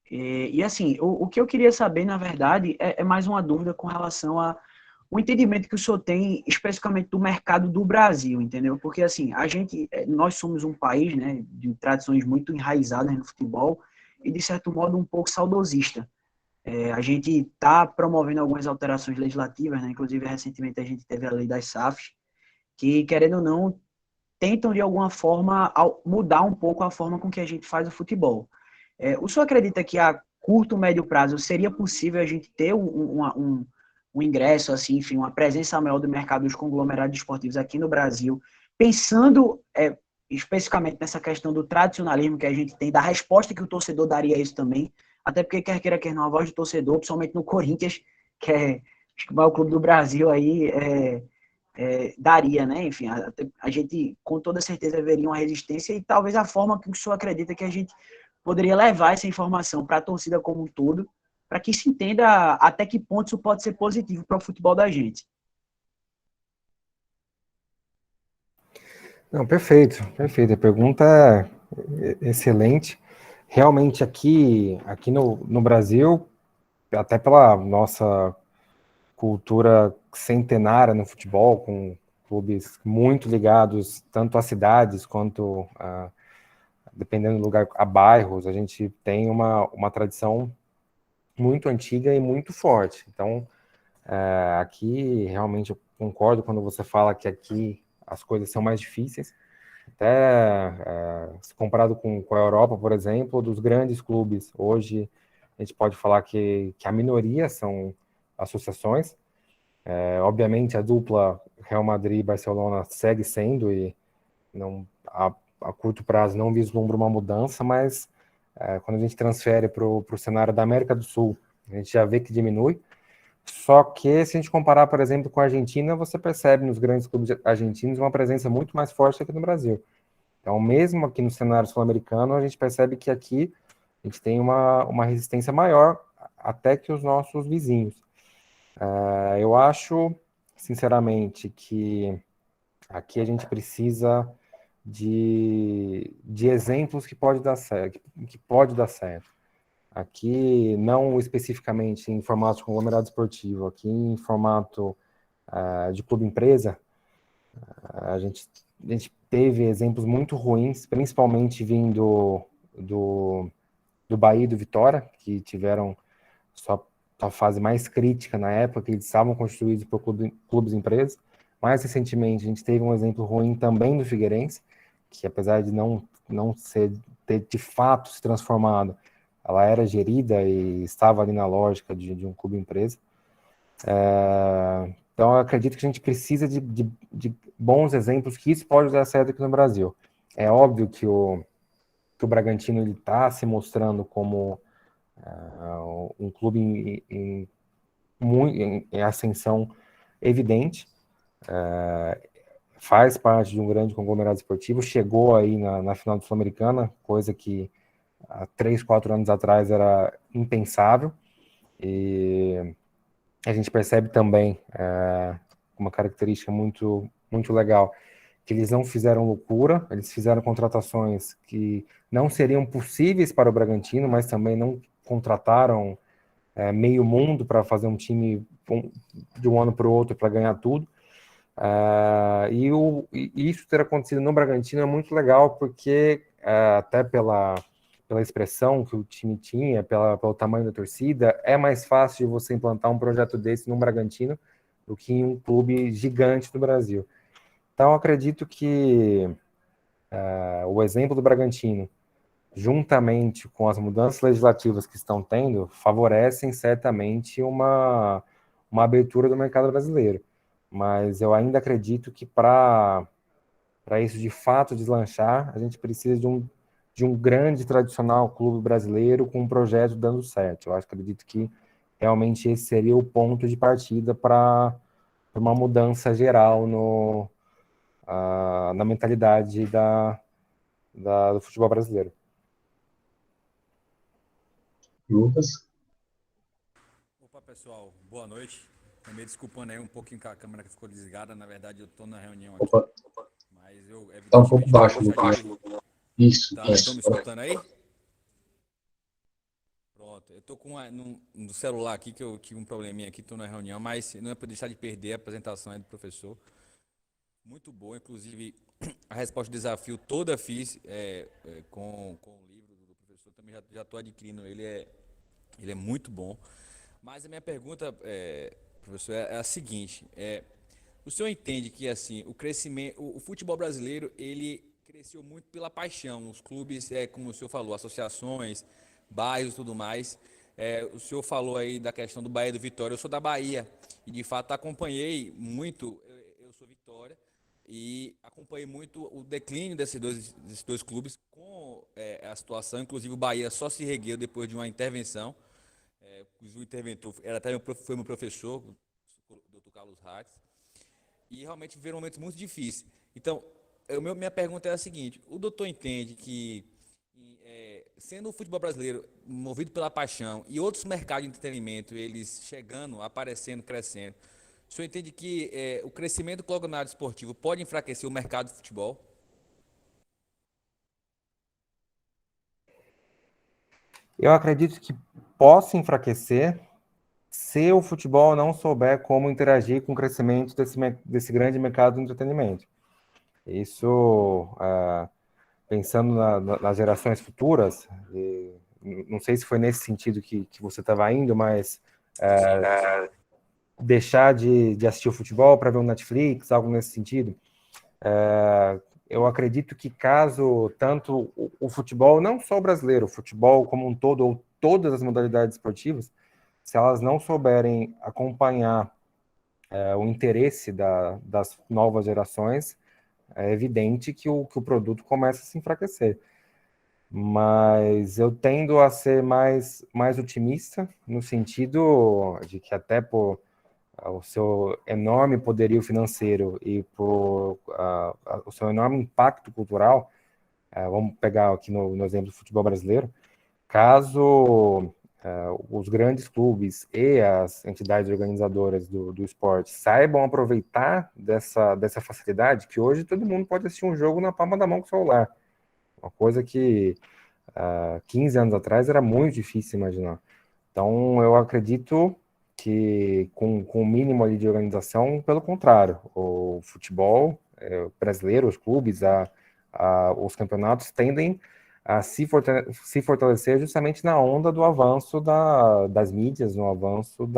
E assim, o que eu queria saber, na verdade, é mais uma dúvida com relação o entendimento que o senhor tem especificamente do mercado do Brasil, entendeu? Porque, assim, nós somos um país, né, de tradições muito enraizadas no futebol e, de certo modo, um pouco saudosista. A gente está promovendo algumas alterações legislativas, né? Inclusive, recentemente a gente teve a lei das SAFs, que, querendo ou não, tentam, de alguma forma, mudar um pouco a forma com que a gente faz o futebol. O senhor acredita que a curto, médio prazo seria possível a gente ter um ingresso, assim, enfim, uma presença maior do mercado dos conglomerados esportivos aqui no Brasil, pensando especificamente nessa questão do tradicionalismo que a gente tem, da resposta que o torcedor daria a isso também, até porque, quer queira, quer não, a voz do torcedor, principalmente no Corinthians, que é acho que o maior clube do Brasil aí, daria, né? Enfim, a gente com toda certeza veria uma resistência e talvez a forma que o senhor acredita que a gente poderia levar essa informação para a torcida como um todo, para que se entenda até que ponto isso pode ser positivo para o futebol da gente. Não, perfeito, perfeito. A pergunta é excelente. Realmente aqui no Brasil, até pela nossa cultura centenária no futebol, com clubes muito ligados tanto a cidades quanto, dependendo do lugar, a bairros. A gente tem uma tradição muito antiga e muito forte. Então, aqui, realmente, eu concordo quando você fala que aqui as coisas são mais difíceis. Até se comparado com a Europa, por exemplo, dos grandes clubes, hoje a gente pode falar que a minoria são associações. Obviamente, a dupla Real Madrid e Barcelona segue sendo, e não, a curto prazo não vislumbra uma mudança, mas quando a gente transfere para o cenário da América do Sul, a gente já vê que diminui. Só que, se a gente comparar, por exemplo, com a Argentina, você percebe nos grandes clubes argentinos uma presença muito mais forte aqui no Brasil. Então, mesmo aqui no cenário sul-americano, a gente percebe que aqui a gente tem uma resistência maior até que os nossos vizinhos. Eu acho, sinceramente, que aqui a gente precisa de exemplos que pode dar certo, que pode dar certo. Aqui, não especificamente em formato de conglomerado esportivo, aqui em formato de clube-empresa, a gente teve exemplos muito ruins, principalmente vindo do Bahia e do Vitória, que tiveram sua fase mais crítica na época, que eles estavam constituídos por clubes-empresas. Mais recentemente, a gente teve um exemplo ruim também do Figueirense, que apesar de não ter de fato se transformado, ela era gerida e estava ali na lógica de um clube-empresa. Então, eu acredito que a gente precisa de bons exemplos, que isso pode dar certo aqui no Brasil. É óbvio que o Bragantino está se mostrando como um clube em ascensão evidente, faz parte de um grande conglomerado esportivo, chegou aí na final do Sul-Americana, coisa que há 3, 4 anos atrás era impensável, e a gente percebe também uma característica muito, muito legal, que eles não fizeram loucura, eles fizeram contratações que não seriam possíveis para o Bragantino, mas também não contrataram meio mundo para fazer um time de um ano para o outro para ganhar tudo. E isso ter acontecido no Bragantino é muito legal, porque até pela expressão que o time tinha, pelo tamanho da torcida, é mais fácil de você implantar um projeto desse no Bragantino do que em um clube gigante do Brasil. Então, eu acredito que o exemplo do Bragantino, juntamente com as mudanças legislativas que estão tendo, favorecem certamente uma abertura do mercado brasileiro. Mas eu ainda acredito que para isso de fato deslanchar, a gente precisa de um grande tradicional clube brasileiro com um projeto dando certo. Eu acredito que realmente esse seria o ponto de partida para uma mudança geral na mentalidade do futebol brasileiro. Lucas? Opa, pessoal, boa noite. Me desculpando aí um pouquinho com a câmera que ficou desligada. Na verdade, eu estou na reunião aqui. Opa, Mas eu, tá um pouco evidentemente, baixo, gostaria Lucas. de... Isso, Estão me isso. escutando aí? Pronto, eu estou no celular aqui, que eu tive um probleminha aqui, estou na reunião, mas não é para deixar de perder a apresentação aí do professor. Muito boa, inclusive, a resposta do desafio toda fiz com o livro do professor. Também já estou adquirindo, ele é muito bom. Mas a minha pergunta, professor, é a seguinte: o senhor entende que assim o crescimento, o futebol brasileiro, ele cresceu muito pela paixão, os clubes, como o senhor falou, associações, bairros, tudo mais. O senhor falou aí da questão do Bahia e do Vitória. Eu sou da Bahia e de fato acompanhei muito. Eu sou Vitória e acompanhei muito o declínio desses dois clubes com a situação. Inclusive o Bahia só se reergueu depois de uma intervenção. O interventor foi meu professor, o Dr. Carlos Hatz, e realmente viveram momentos muito difíceis. Então, minha pergunta é a seguinte: o doutor entende que, sendo o futebol brasileiro movido pela paixão e outros mercados de entretenimento, eles chegando, aparecendo, crescendo, o senhor entende que o crescimento do conglomerado esportivo pode enfraquecer o mercado de futebol? Eu acredito que possa enfraquecer, se o futebol não souber como interagir com o crescimento desse grande mercado do entretenimento. Isso, pensando nas gerações futuras, não sei se foi nesse sentido que você estava indo, mas deixar de assistir o futebol para ver um Netflix, algo nesse sentido. Eu acredito que caso tanto o futebol, não só o brasileiro, o futebol como um todo, ou todas as modalidades esportivas, se elas não souberem acompanhar o interesse das novas gerações, é evidente que o produto começa a se enfraquecer. Mas eu tendo a ser mais otimista, no sentido de que até por o seu enorme poderio financeiro e por o seu enorme impacto cultural, vamos pegar aqui no exemplo do futebol brasileiro, caso os grandes clubes e as entidades organizadoras do esporte saibam aproveitar dessa facilidade, que hoje todo mundo pode assistir um jogo na palma da mão com o celular, uma coisa que 15 anos atrás era muito difícil imaginar. Então, eu acredito que com o mínimo ali de organização, pelo contrário, o futebol brasileiro, os clubes, os campeonatos tendem a se fortalecer justamente na onda do avanço das mídias, no avanço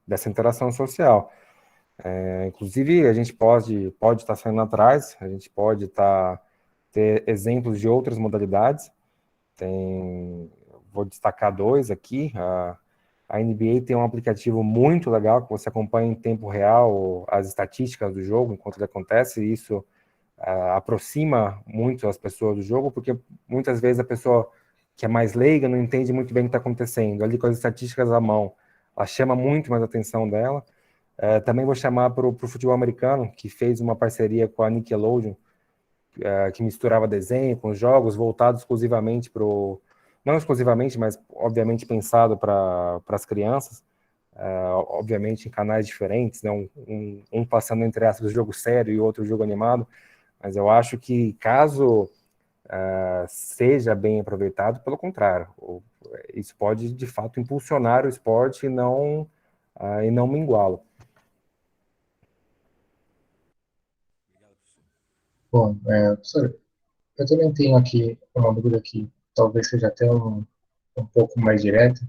dessa interação social. Inclusive, a gente pode estar saindo atrás, a gente pode ter exemplos de outras modalidades. Vou destacar dois aqui. A NBA tem um aplicativo muito legal que você acompanha em tempo real as estatísticas do jogo enquanto ele acontece, e isso aproxima muito as pessoas do jogo, porque muitas vezes a pessoa que é mais leiga não entende muito bem o que está acontecendo. Ali com as estatísticas à mão, ela chama muito mais a atenção dela. Também vou chamar para o futebol americano, que fez uma parceria com a Nickelodeon, que misturava desenho com jogos voltados exclusivamente não exclusivamente, mas obviamente pensado para as crianças, obviamente em canais diferentes, né? um passando entre aspas jogo sério e outro jogo animado, mas eu acho que caso seja bem aproveitado, pelo contrário, isso pode de fato impulsionar o esporte e não minguá-lo. Bom, professor, eu também tenho aqui uma dúvida que talvez seja até um pouco mais direta.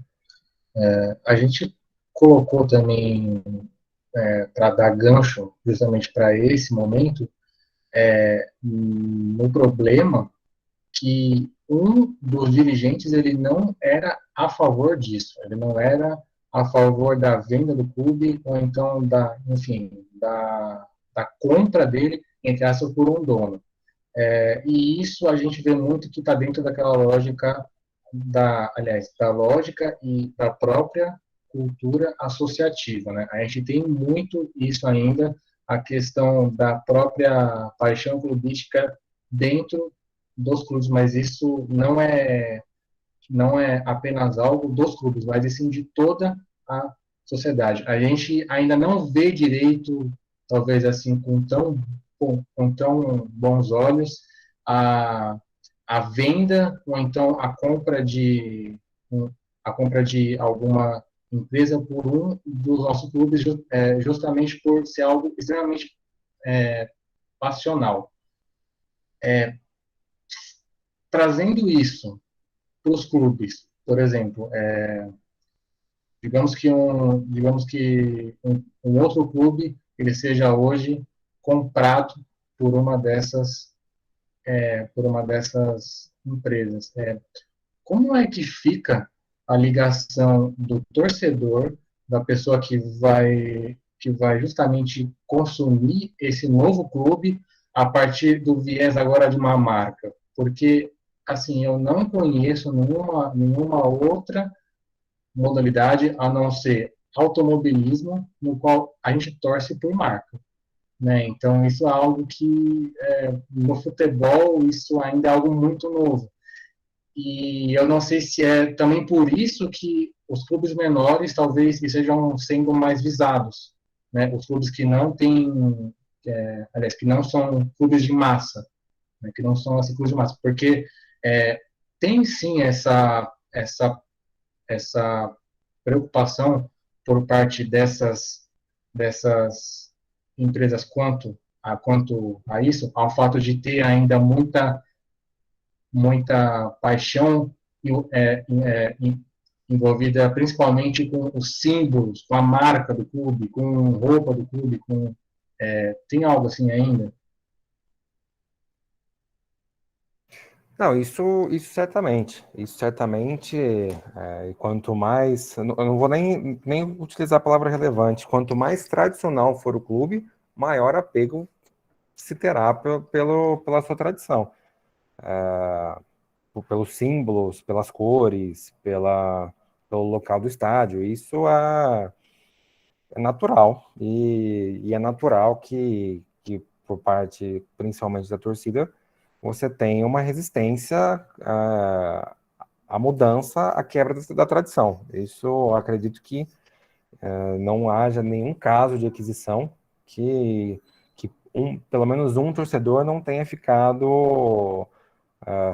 A gente colocou também, para dar gancho justamente para esse momento, no problema que um dos dirigentes ele não era a favor disso, ele não era a favor da venda do clube ou então da compra dele, entre aspas, por um dono. E isso a gente vê muito que está dentro daquela lógica da lógica e da própria cultura associativa, né? A gente tem muito isso ainda, a questão da própria paixão clubística dentro dos clubes, mas isso não é apenas algo dos clubes, mas sim de toda a sociedade. A gente ainda não vê direito, talvez assim, com tão bons olhos, a venda ou então a compra de alguma empresa por um dos nossos clubes, justamente por ser algo extremamente passional. Trazendo isso para os clubes, por exemplo, digamos que um outro clube ele seja hoje comprado por uma dessas empresas. Como é que fica a ligação do torcedor, da pessoa que vai justamente consumir esse novo clube a partir do viés agora de uma marca? Porque, assim, eu não conheço nenhuma outra modalidade a não ser automobilismo, no qual a gente torce por marca. Né? Então, isso é algo que, no futebol, isso ainda é algo muito novo. E eu não sei se é também por isso que os clubes menores talvez estejam sendo mais visados. Né? Os clubes que não têm, aliás, que não são clubes de massa, né? Que não são assim, clubes de massa. Porque tem sim essa preocupação por parte dessas empresas quanto a isso, ao fato de ter ainda muita paixão envolvida principalmente com os símbolos, com a marca do clube, com roupa do clube, tem algo assim ainda? Não, isso certamente. Isso certamente, e quanto mais. Eu não vou nem utilizar a palavra relevante. Quanto mais tradicional for o clube, maior apego se terá pela sua tradição. Pelos símbolos, pelas cores, pelo local do estádio. Isso é natural. E é natural que, por parte, principalmente da torcida, você tem uma resistência à mudança, à quebra da tradição. Isso eu acredito que não haja nenhum caso de aquisição que pelo menos um torcedor não tenha ficado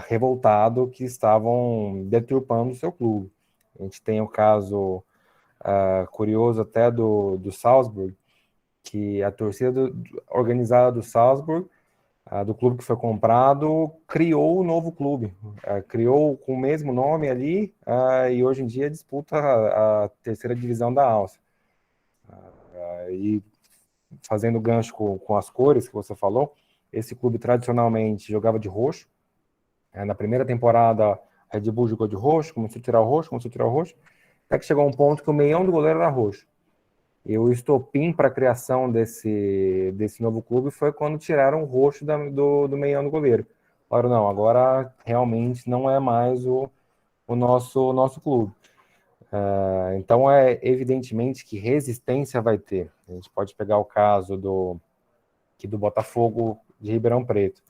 revoltado que estavam deturpando o seu clube. A gente tem o caso curioso até do Salzburg, que a torcida organizada do Salzburg, do clube que foi comprado, criou um novo clube, criou com o mesmo nome ali, e hoje em dia disputa a terceira divisão da Áustria. E fazendo gancho com as cores que você falou, esse clube tradicionalmente jogava de roxo. Na primeira temporada, a Red Bull jogou de roxo, começou a tirar o roxo, até que chegou um ponto que o meião do goleiro era roxo. E o estopim para a criação desse novo clube foi quando tiraram o roxo do meião do goleiro. Falaram, não, agora realmente não é mais o nosso clube. Então, evidentemente que resistência vai ter. A gente pode pegar o caso do Botafogo de Ribeirão Preto,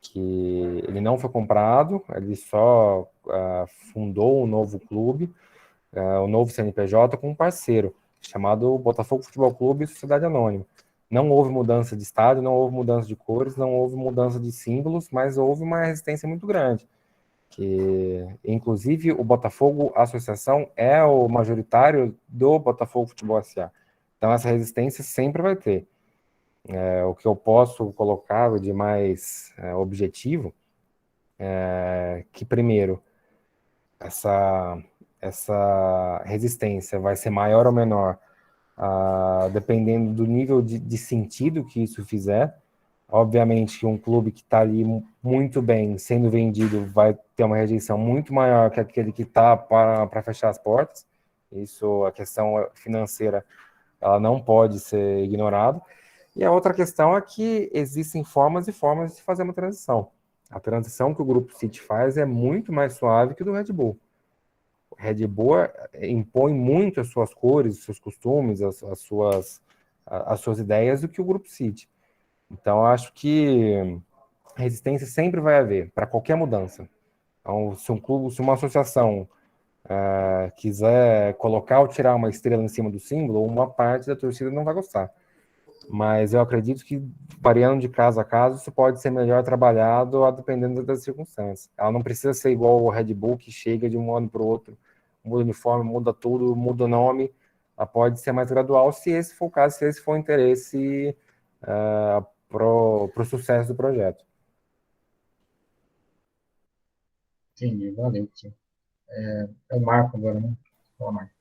que ele não foi comprado, ele só fundou um novo clube, o novo CNPJ, com um parceiro, chamado Botafogo Futebol Clube e Sociedade Anônima. Não houve mudança de estádio, não houve mudança de cores, não houve mudança de símbolos, mas houve uma resistência muito grande. Que, inclusive, o Botafogo Associação é o majoritário do Botafogo Futebol S.A. Então, essa resistência sempre vai ter. O que eu posso colocar de mais objetivo é que, primeiro, essa resistência vai ser maior ou menor, dependendo do nível de sentido que isso fizer. Obviamente que um clube que está ali muito bem sendo vendido vai ter uma rejeição muito maior que aquele que está para fechar as portas. Isso, a questão financeira, ela não pode ser ignorada. E a outra questão é que existem formas e formas de fazer uma transição. A transição que o Grupo City faz é muito mais suave que o do Red Bull. O Red Bull impõe muito as suas cores, os seus costumes, as suas ideias do que o Grupo City. Então, eu acho que resistência sempre vai haver para qualquer mudança. Então, se uma associação quiser colocar ou tirar uma estrela em cima do símbolo, uma parte da torcida não vai gostar. Mas eu acredito que, variando de caso a caso, isso pode ser melhor trabalhado dependendo das circunstâncias. Ela não precisa ser igual o Red Bull, que chega de um ano para o outro, muda o uniforme, muda tudo, muda o nome. Ela pode ser mais gradual, se esse for o caso, se esse for o interesse para o sucesso do projeto. Entendi, valeu. É o Marco agora, né? Fala, Marco.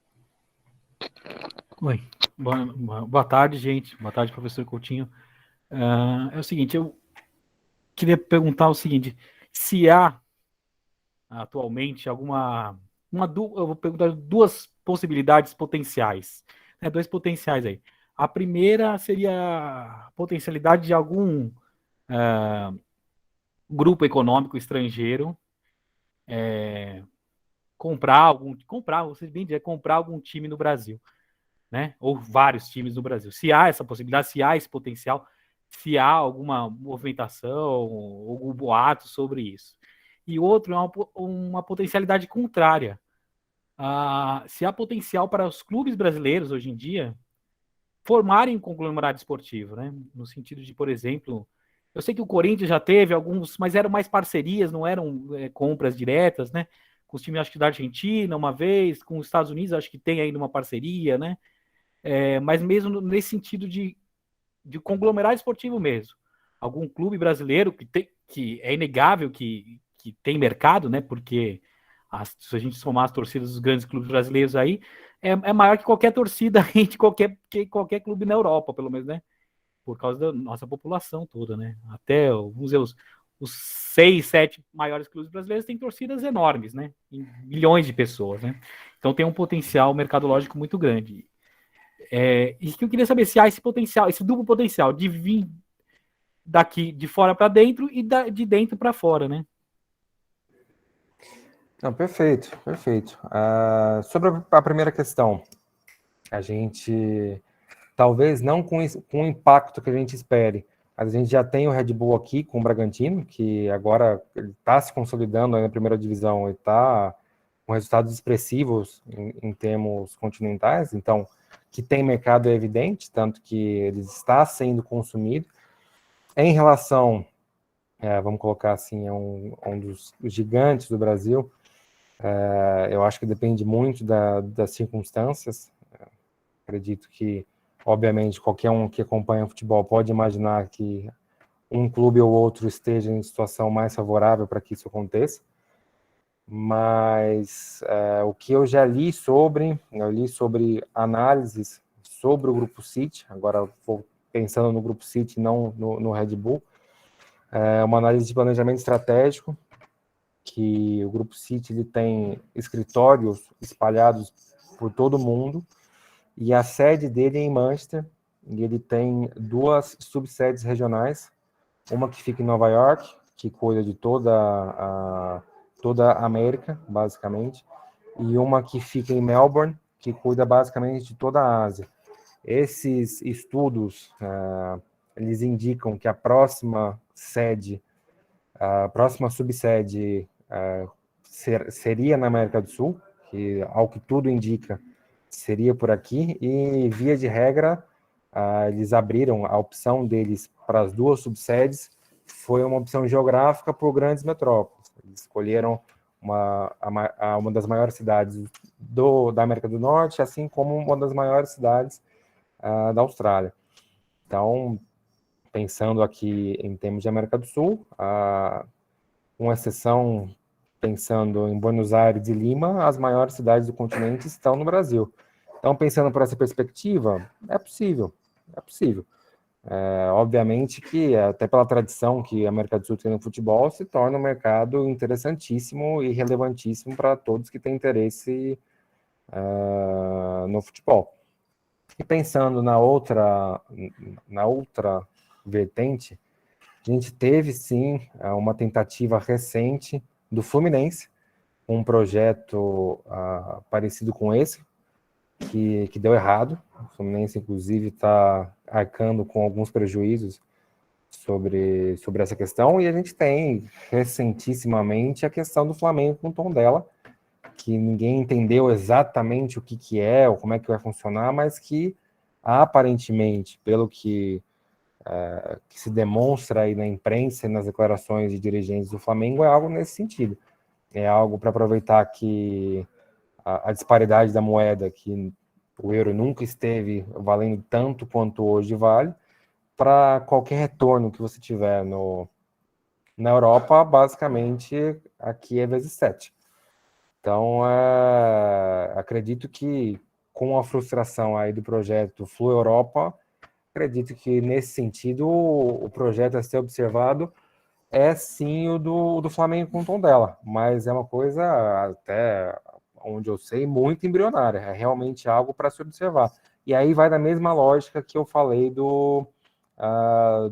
Oi, boa tarde, gente. Boa tarde, professor Coutinho. É o seguinte, eu queria perguntar o seguinte, se há atualmente eu vou perguntar duas possibilidades potenciais, né, dois potenciais aí. A primeira seria a potencialidade de algum grupo econômico estrangeiro comprar, vocês bem dizer, comprar algum time no Brasil, né? Ou vários times no Brasil. Se há essa possibilidade, se há esse potencial, se há alguma movimentação, algum boato sobre isso. E outro é uma potencialidade contrária. Se há potencial para os clubes brasileiros, hoje em dia, formarem um conglomerado esportivo, né? No sentido de, por exemplo, eu sei que o Corinthians já teve alguns, mas eram mais parcerias, não eram compras diretas, né? com os times, acho que da Argentina uma vez, com os Estados Unidos, acho que tem ainda uma parceria, né? Mas mesmo nesse sentido de conglomerado esportivo mesmo. Algum clube brasileiro que é inegável que tem mercado, né? Porque se a gente somar as torcidas dos grandes clubes brasileiros aí, é maior que qualquer torcida de qualquer clube na Europa, pelo menos, né? Por causa da nossa população toda, né? Até, vamos dizer, os 6, 7 maiores clubes brasileiros têm torcidas enormes, né? Em milhões de pessoas, né? Então tem um potencial mercadológico muito grande. E que eu queria saber se há esse potencial, esse duplo potencial de vir daqui de fora para dentro e de dentro para fora, né? Não, perfeito, perfeito. Sobre a primeira questão, a gente, talvez não com o impacto que a gente espere, mas a gente já tem o Red Bull aqui com o Bragantino, que agora está se consolidando aí na primeira divisão e está com resultados expressivos em termos continentais, então, que tem mercado é evidente, tanto que ele está sendo consumido. Em relação, vamos colocar assim, um dos gigantes do Brasil, eu acho que depende muito das circunstâncias. Acredito que, obviamente, qualquer um que acompanha o futebol pode imaginar que um clube ou outro esteja em situação mais favorável para que isso aconteça. Mas o que eu já li sobre análises sobre o Grupo City, agora vou pensando no Grupo City, não no Red Bull, uma análise de planejamento estratégico, que o Grupo City ele tem escritórios espalhados por todo o mundo, e a sede dele é em Manchester, e ele tem 2 subsedes regionais, uma que fica em Nova York, que cuida de toda a América, basicamente, e uma que fica em Melbourne, que cuida basicamente de toda a Ásia. Esses estudos, eles indicam que a próxima subsede seria na América do Sul, que, ao que tudo indica, seria por aqui, e, via de regra, eles abriram a opção deles para as 2 subsedes, foi uma opção geográfica por grandes metrópoles. Eles escolheram uma das maiores cidades da América do Norte, assim como uma das maiores cidades da Austrália. Então, pensando aqui em termos de América do Sul, com exceção, pensando em Buenos Aires e Lima, as maiores cidades do continente estão no Brasil. Então, pensando por essa perspectiva, é possível, é possível. Obviamente que, até pela tradição que a América do Sul tem no futebol, se torna um mercado interessantíssimo e relevantíssimo para todos que têm interesse no futebol. E pensando na outra vertente, a gente teve, sim, uma tentativa recente do Fluminense, um projeto parecido com esse, que deu errado. O Fluminense, inclusive, está arcando com alguns prejuízos sobre essa questão, e a gente tem, recentissimamente, a questão do Flamengo com o Tondela, que ninguém entendeu exatamente o que é, ou como é que vai funcionar, mas que, aparentemente, pelo que se demonstra aí na imprensa e nas declarações de dirigentes do Flamengo, é algo nesse sentido. É algo para aproveitar que a disparidade da moeda, que o euro nunca esteve valendo tanto quanto hoje vale, para qualquer retorno que você tiver na Europa, basicamente, aqui é vezes 7. Então, acredito que, com a frustração aí do projeto Flu Europa, acredito que, nesse sentido, o projeto a ser observado é, sim, o do Flamengo com o Tondela, mas é uma coisa, até onde eu sei, muito embrionária, é realmente algo para se observar. E aí vai da mesma lógica que eu falei do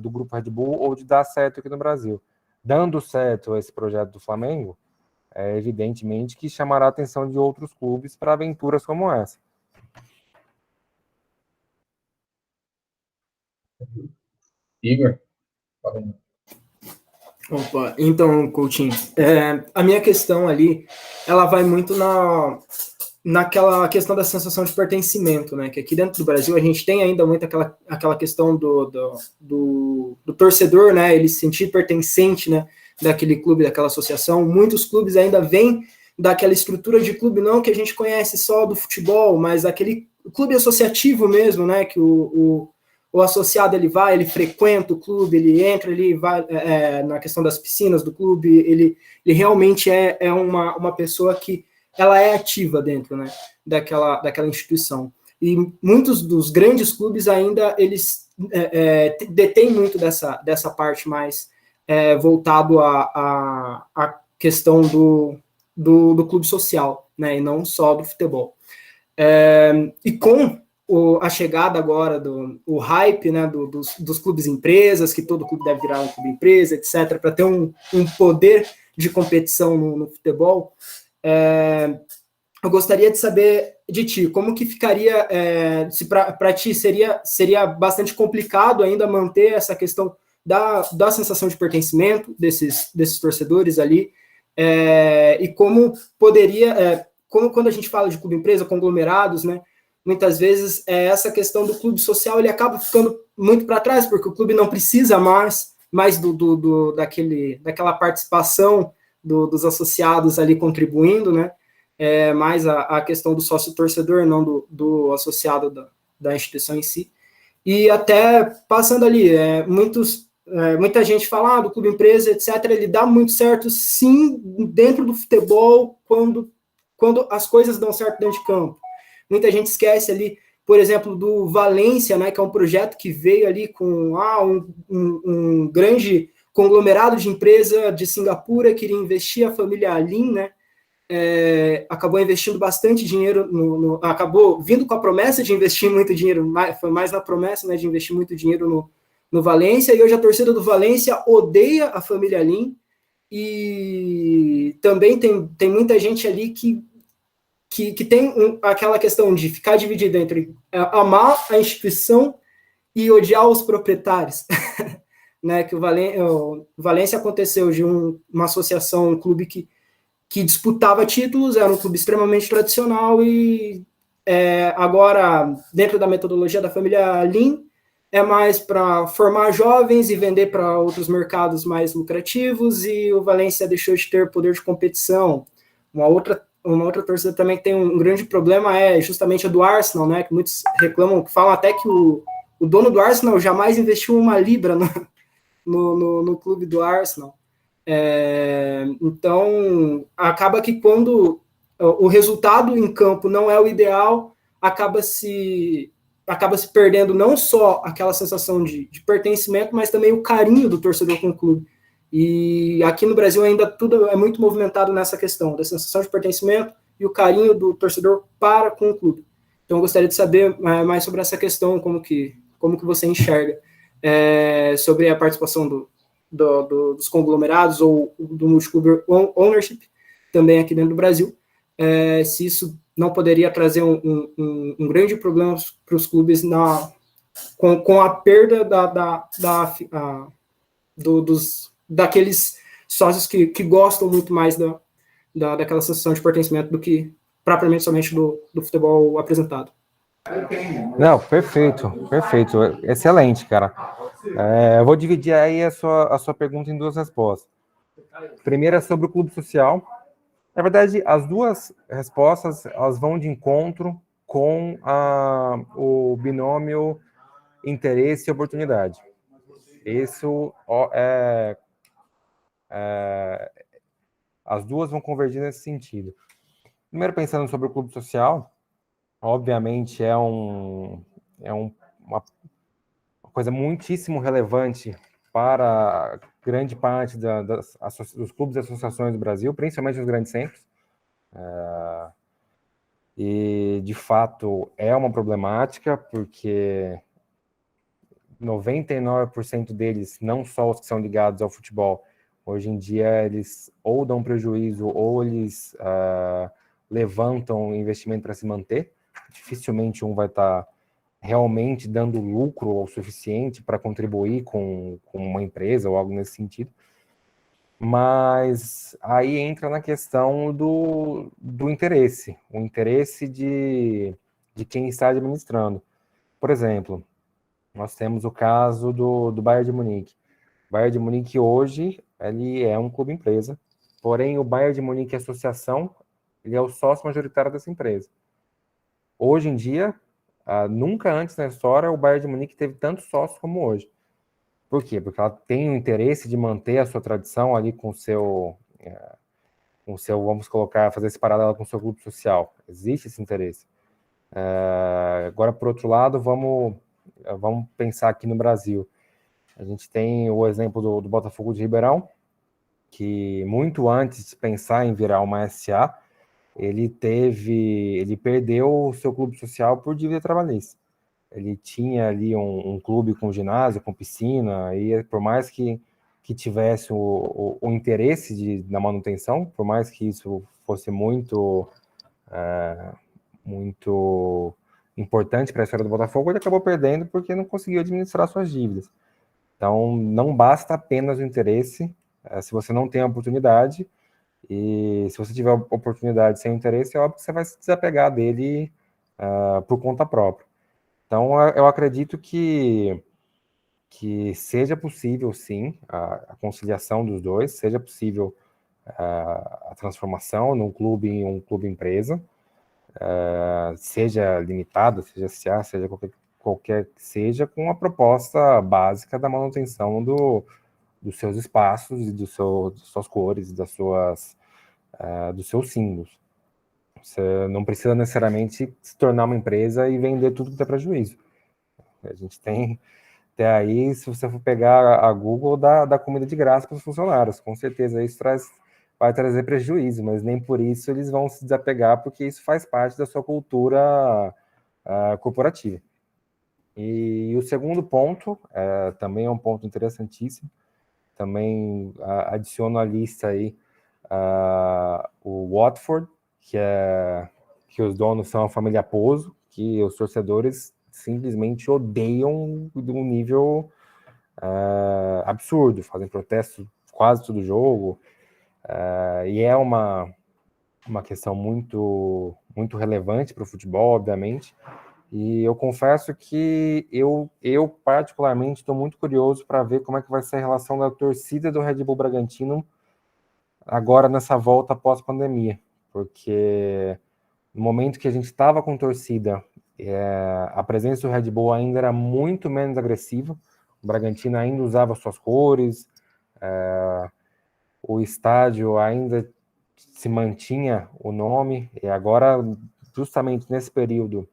Grupo Red Bull, ou de dar certo aqui no Brasil. Dando certo esse projeto do Flamengo, evidentemente que chamará a atenção de outros clubes para aventuras como essa. Igor? Opa, então, Coutinho, a minha questão ali, ela vai muito naquela questão da sensação de pertencimento, né? Que aqui dentro do Brasil a gente tem ainda muito aquela questão do torcedor, né? Ele se sentir pertencente, né? Daquele clube, daquela associação. Muitos clubes ainda vêm daquela estrutura de clube, não que a gente conhece só do futebol, mas aquele clube associativo mesmo, né, que o associado ele frequenta o clube, ele entra, ele vai na questão das piscinas do clube, ele realmente é uma pessoa que ela é ativa dentro, né, daquela instituição. E muitos dos grandes clubes ainda, eles detêm muito dessa parte mais voltado à questão do clube social, né, e não só do futebol. E com a chegada agora o hype, né, dos clubes empresas, que todo clube deve virar um clube empresa, etc., para ter um poder de competição no futebol, eu gostaria de saber de ti, como que ficaria, se para ti seria bastante complicado ainda manter essa questão da sensação de pertencimento desses torcedores ali, e como poderia, como quando a gente fala de clube empresa, conglomerados, né, muitas vezes essa questão do clube social ele acaba ficando muito para trás, porque o clube não precisa mais daquela participação dos associados ali contribuindo, né, mais a questão do sócio-torcedor, não do associado da instituição em si. E até passando ali, muita gente fala do clube empresa, etc., ele dá muito certo, sim, dentro do futebol, quando as coisas dão certo dentro de campo. Muita gente esquece ali, por exemplo, do Valência, né, que é um projeto que veio ali com um grande conglomerado de empresa de Singapura, queria investir, a família Lin, né, acabou investindo bastante dinheiro, acabou vindo com a promessa de investir muito dinheiro, foi mais na promessa, né, de investir muito dinheiro no Valência, e hoje a torcida do Valência odeia a família Lin, e também tem muita gente ali que tem aquela questão de ficar dividido entre amar a instituição e odiar os proprietários. Né, que o Valência aconteceu de uma associação, um clube que disputava títulos, era um clube extremamente tradicional e agora, dentro da metodologia da família Lin, é mais para formar jovens e vender para outros mercados mais lucrativos, e o Valência deixou de ter poder de competição. Uma outra torcida também que tem um grande problema é justamente a do Arsenal, né, que muitos reclamam, que falam até que o dono do Arsenal jamais investiu uma libra no clube do Arsenal. Então, acaba que quando o resultado em campo não é o ideal, acaba se perdendo não só aquela sensação de pertencimento, mas também o carinho do torcedor com o clube. E aqui no Brasil ainda tudo é muito movimentado nessa questão da sensação de pertencimento e o carinho do torcedor para com o clube. Então, eu gostaria de saber mais sobre essa questão, como que você enxerga sobre a participação dos conglomerados ou do multiclube ownership, também aqui dentro do Brasil, se isso não poderia trazer um grande problema para os clubes com a perda daqueles sócios que gostam muito mais daquela sensação de pertencimento do que propriamente somente do futebol apresentado. Não, perfeito, excelente, cara. Eu vou dividir aí a sua pergunta em duas respostas. Primeira é sobre o clube social. Na verdade, as duas respostas elas vão de encontro com o binômio interesse e oportunidade. Isso as duas vão convergir nesse sentido. Primeiro, pensando sobre o clube social, obviamente é uma coisa muitíssimo relevante para grande parte dos clubes e associações do Brasil, principalmente os grandes centros. E, de fato, é uma problemática, porque 99% deles, não só os que são ligados ao futebol, hoje em dia eles ou dão prejuízo ou eles levantam investimento para se manter. Dificilmente um vai estar realmente dando lucro o suficiente para contribuir com uma empresa ou algo nesse sentido. Mas aí entra na questão do interesse, o interesse de quem está administrando. Por exemplo, nós temos o caso do Bayern de Munique. O Bayern de Munique hoje ele é um clube empresa, porém o Bayern de Munique Associação ele é o sócio majoritário dessa empresa. Hoje em dia, nunca antes na história o Bayern de Munique teve tantos sócios como hoje. Por quê? Porque ela tem o interesse de manter a sua tradição ali com o seu, vamos colocar, fazer esse paralelo com o seu clube social. Existe esse interesse. Agora, por outro lado, vamos pensar aqui no Brasil. A gente tem o exemplo do Botafogo de Ribeirão, que muito antes de pensar em virar uma SA, ele perdeu o seu clube social por dívida trabalhista. Ele tinha ali um clube com ginásio, com piscina, e por mais que tivesse o interesse na manutenção, por mais que isso fosse muito importante para a história do Botafogo, ele acabou perdendo porque não conseguiu administrar suas dívidas. Então, não basta apenas o interesse, se você não tem a oportunidade, e se você tiver a oportunidade sem interesse, é óbvio que você vai se desapegar dele por conta própria. Então, eu acredito que seja possível, sim, a conciliação dos dois, seja possível a transformação num clube em um clube empresa, seja limitado, seja SA, seja qualquer que seja, com a proposta básica da manutenção dos seus espaços e das suas cores, dos seus símbolos. Você não precisa necessariamente se tornar uma empresa e vender tudo que dá prejuízo. A gente tem até aí, se você for pegar a Google, dá comida de graça para os funcionários. Com certeza isso vai trazer prejuízo, mas nem por isso eles vão se desapegar, porque isso faz parte da sua cultura corporativa. E o segundo ponto, também é um ponto interessantíssimo, também adiciono à lista aí o Watford, que os donos são a família Pozzo, que os torcedores simplesmente odeiam de um nível absurdo, fazem protestos quase todo jogo, e é uma questão muito, muito relevante para o futebol, obviamente, e eu confesso que eu particularmente estou muito curioso para ver como é que vai ser a relação da torcida do Red Bull Bragantino agora nessa volta pós-pandemia, porque no momento que a gente estava com torcida, a presença do Red Bull ainda era muito menos agressiva, o Bragantino ainda usava suas cores, o estádio ainda se mantinha o nome, e agora, justamente nesse período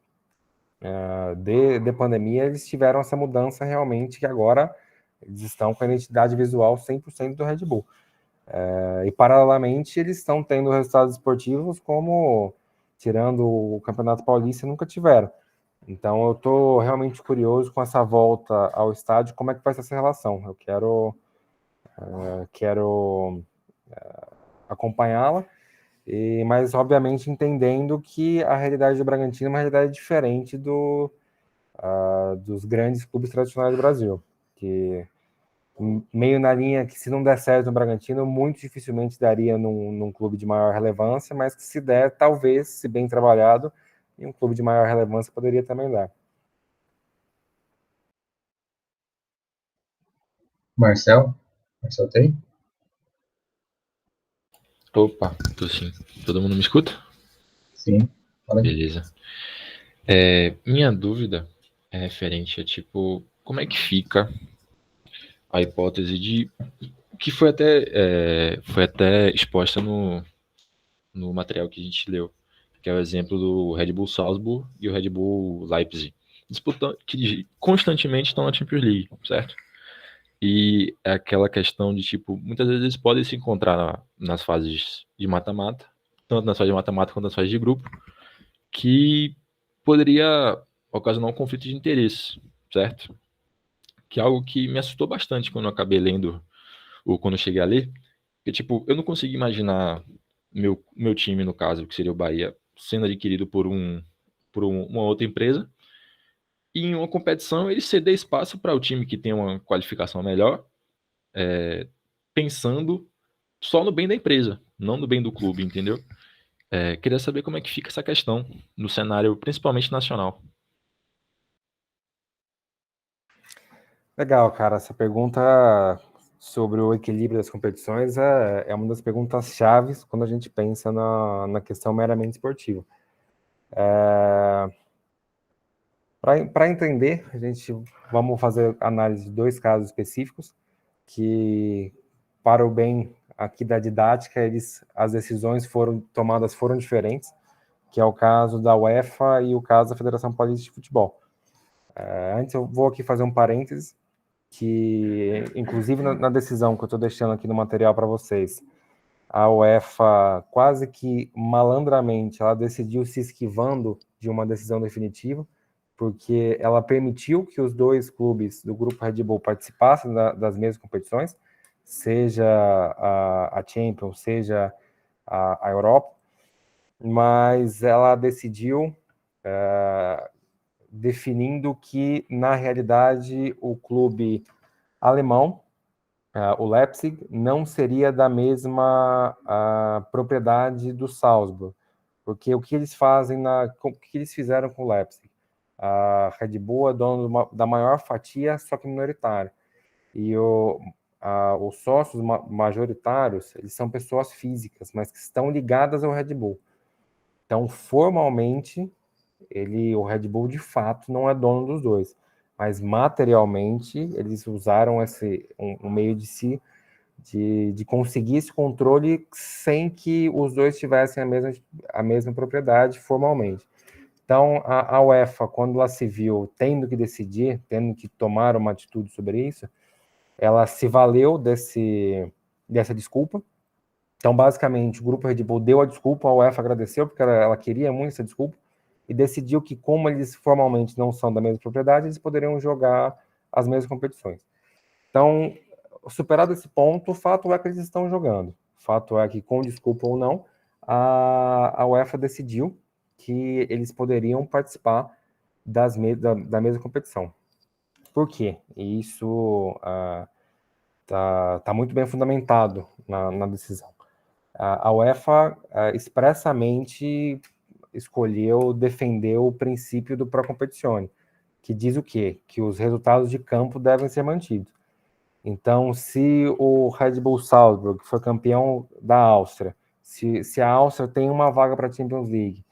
de pandemia, eles tiveram essa mudança realmente, que agora eles estão com a identidade visual 100% do Red Bull. E, paralelamente, eles estão tendo resultados esportivos como, tirando o Campeonato Paulista, nunca tiveram. Então, eu estou realmente curioso com essa volta ao estádio, como é que vai ser essa relação. Eu quero acompanhá-la, mas, obviamente, entendendo que a realidade do Bragantino é uma realidade diferente dos grandes clubes tradicionais do Brasil, que meio na linha que, se não der certo no Bragantino, muito dificilmente daria num clube de maior relevância, mas que, se der, talvez, se bem trabalhado, em um clube de maior relevância poderia também dar. Marcel tem? Opa, tô sim. Todo mundo me escuta? Sim. Fala aí. Beleza. Minha dúvida é referente a, tipo, como é que fica a hipótese de que foi até exposta no material que a gente leu, que é o exemplo do Red Bull Salzburg e o Red Bull Leipzig, disputando, que constantemente estão na Champions League, certo? E é aquela questão de, tipo, muitas vezes eles podem se encontrar nas fases de mata-mata, tanto nas fases de mata-mata quanto nas fases de grupo, que poderia ocasionar um conflito de interesse, certo? Que é algo que me assustou bastante quando eu acabei lendo, ou quando eu cheguei a ler, porque, tipo, eu não consigo imaginar meu time, no caso, que seria o Bahia, sendo adquirido por uma outra empresa, e em uma competição ele ceder espaço para o time que tem uma qualificação melhor, pensando só no bem da empresa, não no bem do clube, entendeu? Queria saber como é que fica essa questão no cenário, principalmente nacional. Legal, cara, essa pergunta sobre o equilíbrio das competições é uma das perguntas chaves quando a gente pensa na questão meramente esportiva. Para entender, vamos fazer análise de 2 casos específicos que, para o bem aqui da didática, as decisões tomadas foram diferentes, que é o caso da UEFA e o caso da Federação Paulista de Futebol. Antes eu vou aqui fazer um parêntese, que inclusive na decisão que eu estou deixando aqui no material para vocês, a UEFA quase que malandramente, ela decidiu se esquivando de uma decisão definitiva, porque ela permitiu que os 2 clubes do grupo Red Bull participassem das mesmas competições, seja a Champions, seja a Europa, mas ela decidiu definindo que, na realidade, o clube alemão, o Leipzig, não seria da mesma propriedade do Salzburg, porque o que eles fizeram com o Leipzig? A Red Bull é dono da maior fatia, só que minoritária. E os sócios majoritários, eles são pessoas físicas, mas que estão ligadas ao Red Bull. Então, formalmente, o Red Bull, de fato, não é dono dos 2. Mas, materialmente, eles usaram um meio de conseguir esse controle sem que os 2 tivessem a mesma propriedade formalmente. Então, a UEFA, quando ela se viu tendo que decidir, tendo que tomar uma atitude sobre isso, ela se valeu dessa desculpa. Então, basicamente, o grupo Red Bull deu a desculpa, a UEFA agradeceu, porque ela queria muito essa desculpa, e decidiu que, como eles formalmente não são da mesma propriedade, eles poderiam jogar as mesmas competições. Então, superado esse ponto, o fato é que eles estão jogando. O fato é que, com desculpa ou não, a UEFA decidiu que eles poderiam participar da mesma competição. Por quê? E isso tá muito bem fundamentado na decisão. A UEFA expressamente escolheu defender o princípio do pro competizione, que diz o quê? Que os resultados de campo devem ser mantidos. Então, se o Red Bull Salzburg foi campeão da Áustria, se a Áustria tem uma vaga para a Champions League,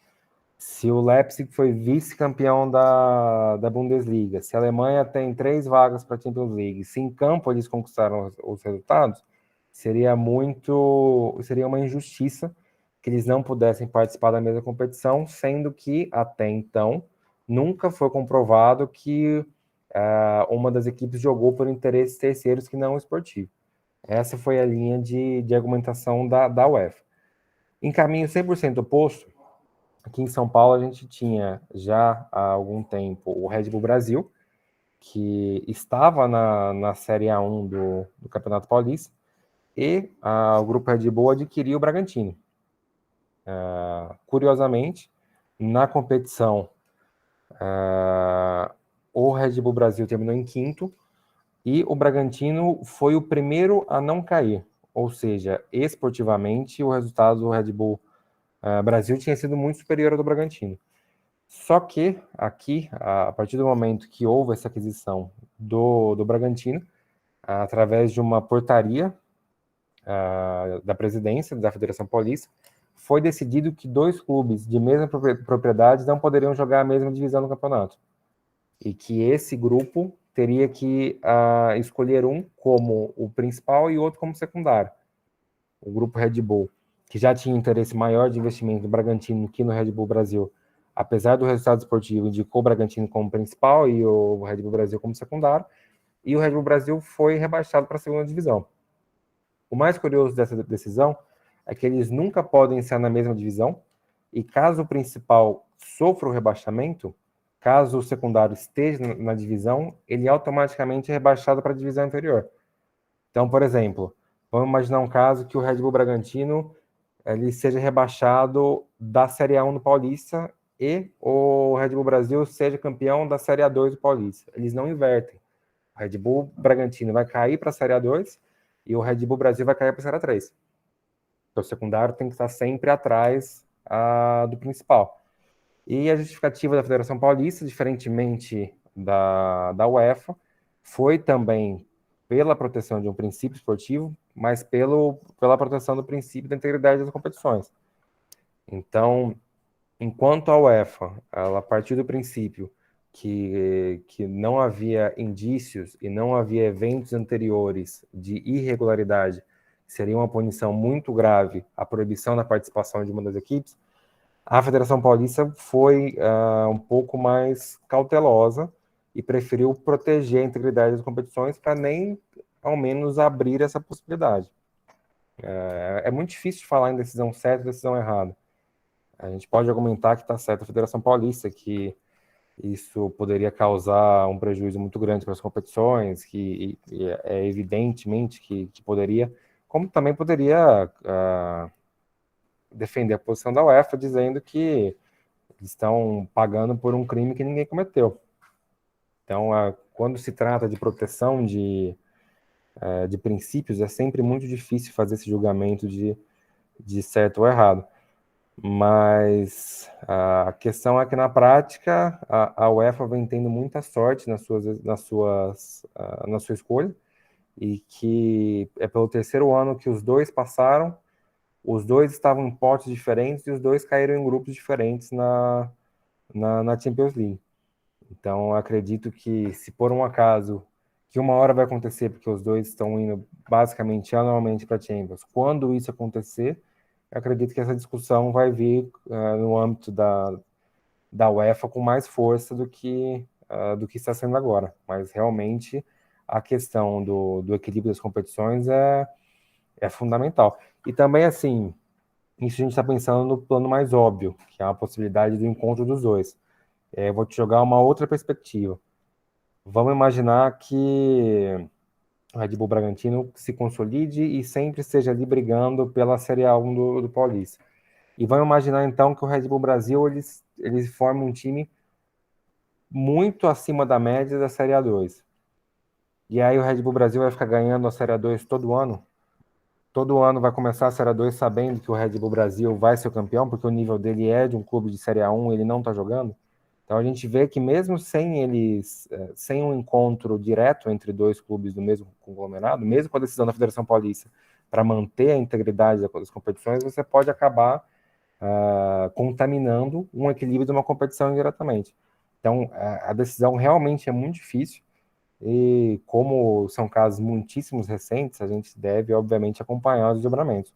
se o Leipzig foi vice-campeão da Bundesliga, se a Alemanha tem 3 vagas para a Champions League, se em campo eles conquistaram os resultados, seria uma injustiça que eles não pudessem participar da mesma competição, sendo que, até então, nunca foi comprovado que uma das equipes jogou por interesses terceiros que não esportivo. Essa foi a linha de argumentação da UEFA. Em caminho 100% oposto, aqui em São Paulo a gente tinha já há algum tempo o Red Bull Brasil, que estava na Série A1 do Campeonato Paulista, e o Grupo Red Bull adquiriu o Bragantino. Curiosamente, na competição, o Red Bull Brasil terminou em 5º, e o Bragantino foi o primeiro a não cair. Ou seja, esportivamente, o resultado do Red Bull Brasil tinha sido muito superior ao do Bragantino. Só que, aqui, a partir do momento que houve essa aquisição do Bragantino, através de uma portaria da presidência da Federação Paulista, foi decidido que 2 clubes de mesma propriedade não poderiam jogar a mesma divisão no campeonato. E que esse grupo teria que escolher um como o principal e outro como secundário. O grupo Red Bull, que já tinha interesse maior de investimento no Bragantino que no Red Bull Brasil, apesar do resultado esportivo, indicou o Bragantino como principal e o Red Bull Brasil como secundário, e o Red Bull Brasil foi rebaixado para a 2ª divisão. O mais curioso dessa decisão é que eles nunca podem estar na mesma divisão, e caso o principal sofra o rebaixamento, caso o secundário esteja na divisão, ele automaticamente é rebaixado para a divisão inferior. Então, por exemplo, vamos imaginar um caso que o Red Bull Bragantino ele seja rebaixado da Série A1 do Paulista e o Red Bull Brasil seja campeão da Série A2 do Paulista. Eles não invertem. O Red Bull Bragantino vai cair para a Série A2 e o Red Bull Brasil vai cair para a Série A3. Então, o secundário tem que estar sempre atrás do principal. E a justificativa da Federação Paulista, diferentemente da UEFA, foi também pela proteção de um princípio esportivo, mas pela proteção do princípio da integridade das competições. Então, enquanto a UEFA, ela partiu do princípio que não havia indícios e não havia eventos anteriores de irregularidade, seria uma punição muito grave a proibição da participação de uma das equipes, a Federação Paulista foi um pouco mais cautelosa e preferiu proteger a integridade das competições para nem, ao menos, abrir essa possibilidade. É muito difícil de falar em decisão certa e decisão errada. A gente pode argumentar que está certa a Federação Paulista, que isso poderia causar um prejuízo muito grande para as competições, que é evidentemente que poderia, como também poderia defender a posição da UEFA, dizendo que estão pagando por um crime que ninguém cometeu. Então, quando se trata de proteção de princípios, é sempre muito difícil fazer esse julgamento de certo ou errado. Mas a questão é que, na prática, a UEFA vem tendo muita sorte na sua escolha, e que é pelo terceiro ano que os dois passaram, os dois estavam em potes diferentes e os dois caíram em grupos diferentes na Champions League. Então, acredito que, se por um acaso, que uma hora vai acontecer, porque os dois estão indo basicamente anualmente para a Champions, quando isso acontecer, eu acredito que essa discussão vai vir no âmbito da UEFA com mais força do que está sendo agora. Mas, realmente, a questão do equilíbrio das competições é fundamental. E também, assim, isso a gente está pensando no plano mais óbvio, que é a possibilidade do encontro dos dois. Eu vou te jogar uma outra perspectiva. Vamos imaginar que o Red Bull Bragantino se consolide e sempre esteja ali brigando pela Série A1 do Paulista. E vamos imaginar, então, que o Red Bull Brasil eles formam um time muito acima da média da Série A2. E aí o Red Bull Brasil vai ficar ganhando a Série A2 todo ano? Todo ano vai começar a Série A2 sabendo que o Red Bull Brasil vai ser o campeão, porque o nível dele é de um clube de Série A1 e ele não está jogando? Então a gente vê que mesmo sem um encontro direto entre dois clubes do mesmo conglomerado, mesmo com a decisão da Federação Paulista para manter a integridade das competições, você pode acabar contaminando um equilíbrio de uma competição indiretamente. Então a decisão realmente é muito difícil, e como são casos muitíssimos recentes, a gente deve, obviamente, acompanhar os desdobramentos.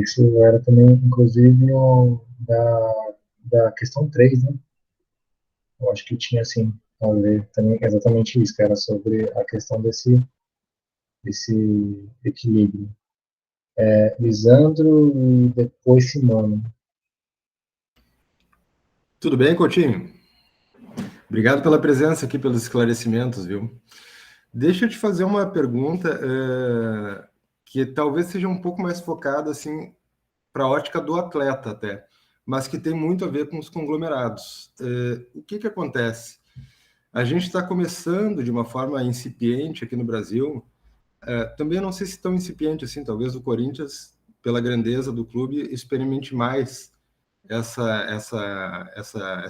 Isso era também, inclusive, da questão 3, né? Eu acho que tinha, assim, a ver também exatamente isso, que era sobre a questão desse equilíbrio. Lisandro e depois Simone. Tudo bem, Coutinho? Obrigado pela presença aqui, pelos esclarecimentos, viu? Deixa eu te fazer uma pergunta que talvez seja um pouco mais focada assim, para a ótica do atleta até, mas que tem muito a ver com os conglomerados. O que acontece? A gente está começando de uma forma incipiente aqui no Brasil, também não sei se tão incipiente assim, talvez o Corinthians, pela grandeza do clube, experimente mais essa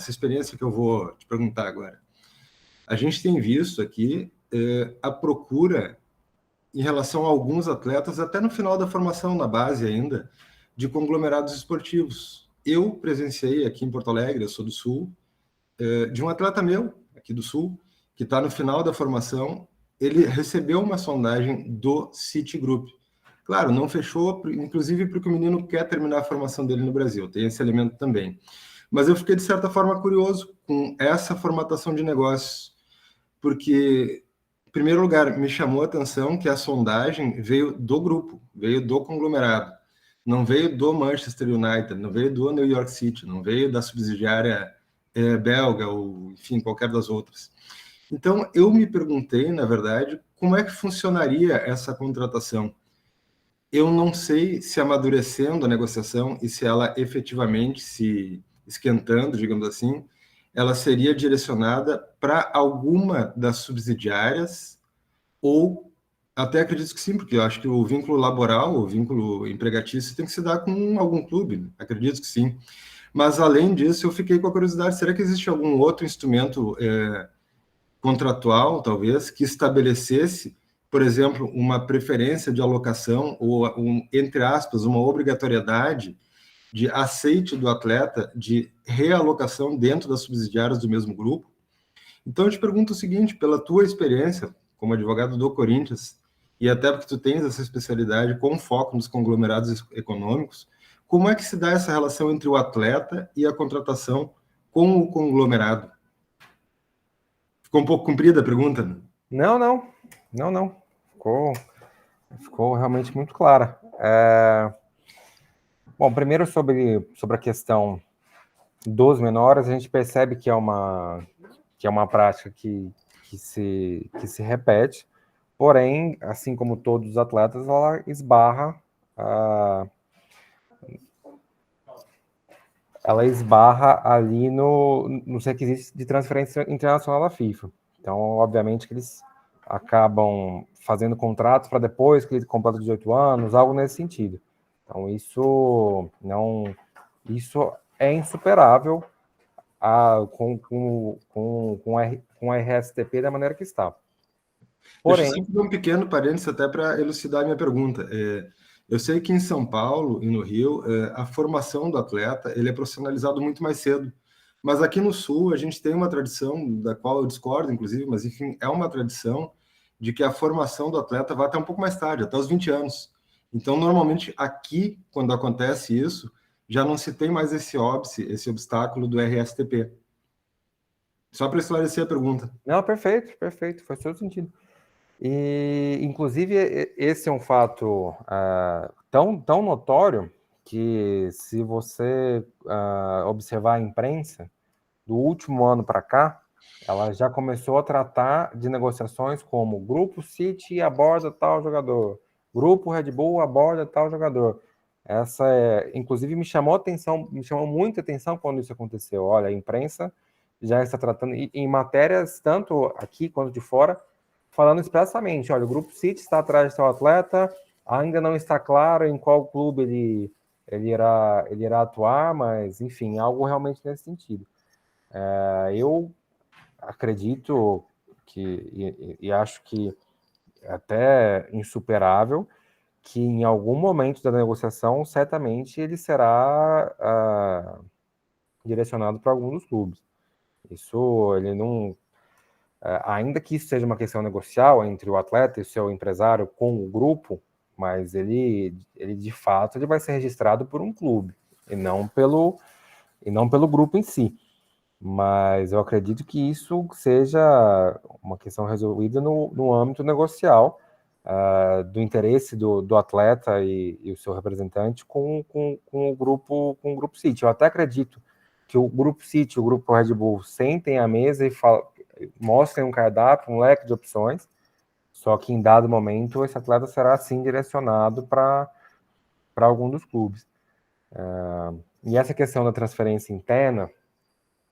experiência que eu vou te perguntar agora. A gente tem visto aqui a procura em relação a alguns atletas, até no final da formação, na base ainda, de conglomerados esportivos. Eu presenciei aqui em Porto Alegre, eu sou do Sul, de um atleta meu, aqui do Sul, que está no final da formação, ele recebeu uma sondagem do Citigroup. Claro, não fechou, inclusive porque o menino quer terminar a formação dele no Brasil, tem esse elemento também. Mas eu fiquei, de certa forma, curioso com essa formatação de negócios, porque, em primeiro lugar, me chamou a atenção que a sondagem veio do grupo, veio do conglomerado, não veio do Manchester United, não veio do New York City, não veio da subsidiária belga ou, enfim, qualquer das outras. Então, eu me perguntei, na verdade, como é que funcionaria essa contratação. Eu não sei se amadurecendo a negociação e se ela efetivamente se esquentando, digamos assim, ela seria direcionada para alguma das subsidiárias, ou até acredito que sim, porque eu acho que o vínculo laboral, o vínculo empregatício tem que se dar com algum clube, acredito que sim. Mas, além disso, eu fiquei com a curiosidade, será que existe algum outro instrumento contratual, talvez, que estabelecesse, por exemplo, uma preferência de alocação ou, entre aspas, uma obrigatoriedade de aceite do atleta de realocação dentro das subsidiárias do mesmo grupo? Então, eu te pergunto o seguinte, pela tua experiência como advogado do Corinthians, e até porque tu tens essa especialidade com foco nos conglomerados econômicos, como é que se dá essa relação entre o atleta e a contratação com o conglomerado? Ficou um pouco comprida a pergunta, né? Não. Ficou realmente muito clara. Bom, primeiro sobre a questão dos menores, a gente percebe que é uma prática que se repete, porém, assim como todos os atletas, ela esbarra ali nos requisitos de transferência internacional da FIFA. Então, obviamente, que eles acabam fazendo contratos para depois que ele completa 18 anos, algo nesse sentido. Então, isso é insuperável com a RSTP da maneira que está. Porém, deixa eu sempre dar um pequeno parênteses até para elucidar a minha pergunta. Eu sei que em São Paulo e no Rio, a formação do atleta ele é profissionalizado muito mais cedo. Mas aqui no Sul, a gente tem uma tradição, da qual eu discordo, inclusive, mas enfim, é uma tradição de que a formação do atleta vai até um pouco mais tarde, até os 20 anos. Então, normalmente, aqui, quando acontece isso, já não se tem mais esse óbice, esse obstáculo do RSTP. Só para esclarecer a pergunta. Não, perfeito, faz todo sentido. E, inclusive, esse é um fato tão notório que, se você observar a imprensa, do último ano para cá, ela já começou a tratar de negociações como Grupo City aborda tal jogador, Grupo Red Bull aborda tal jogador. Inclusive, me chamou muita atenção quando isso aconteceu. Olha, a imprensa já está tratando, em matérias, tanto aqui quanto de fora, falando expressamente, olha, o Grupo City está atrás de tal atleta, ainda não está claro em qual clube ele irá atuar, mas, enfim, algo realmente nesse sentido. Eu acredito e acho que é até insuperável que em algum momento da negociação, certamente, ele será direcionado para algum dos clubes. Isso, ele não... ainda que isso seja uma questão negocial entre o atleta e o seu empresário com o grupo, mas ele de fato ele vai ser registrado por um clube e não pelo grupo em si. Mas eu acredito que isso seja uma questão resolvida no âmbito negocial, do interesse do atleta e o seu representante com o grupo City. Eu até acredito que o grupo City, o grupo Red Bull, sentem à mesa e mostrem um cardápio, um leque de opções, só que em dado momento esse atleta será sim direcionado para algum dos clubes. E essa questão da transferência interna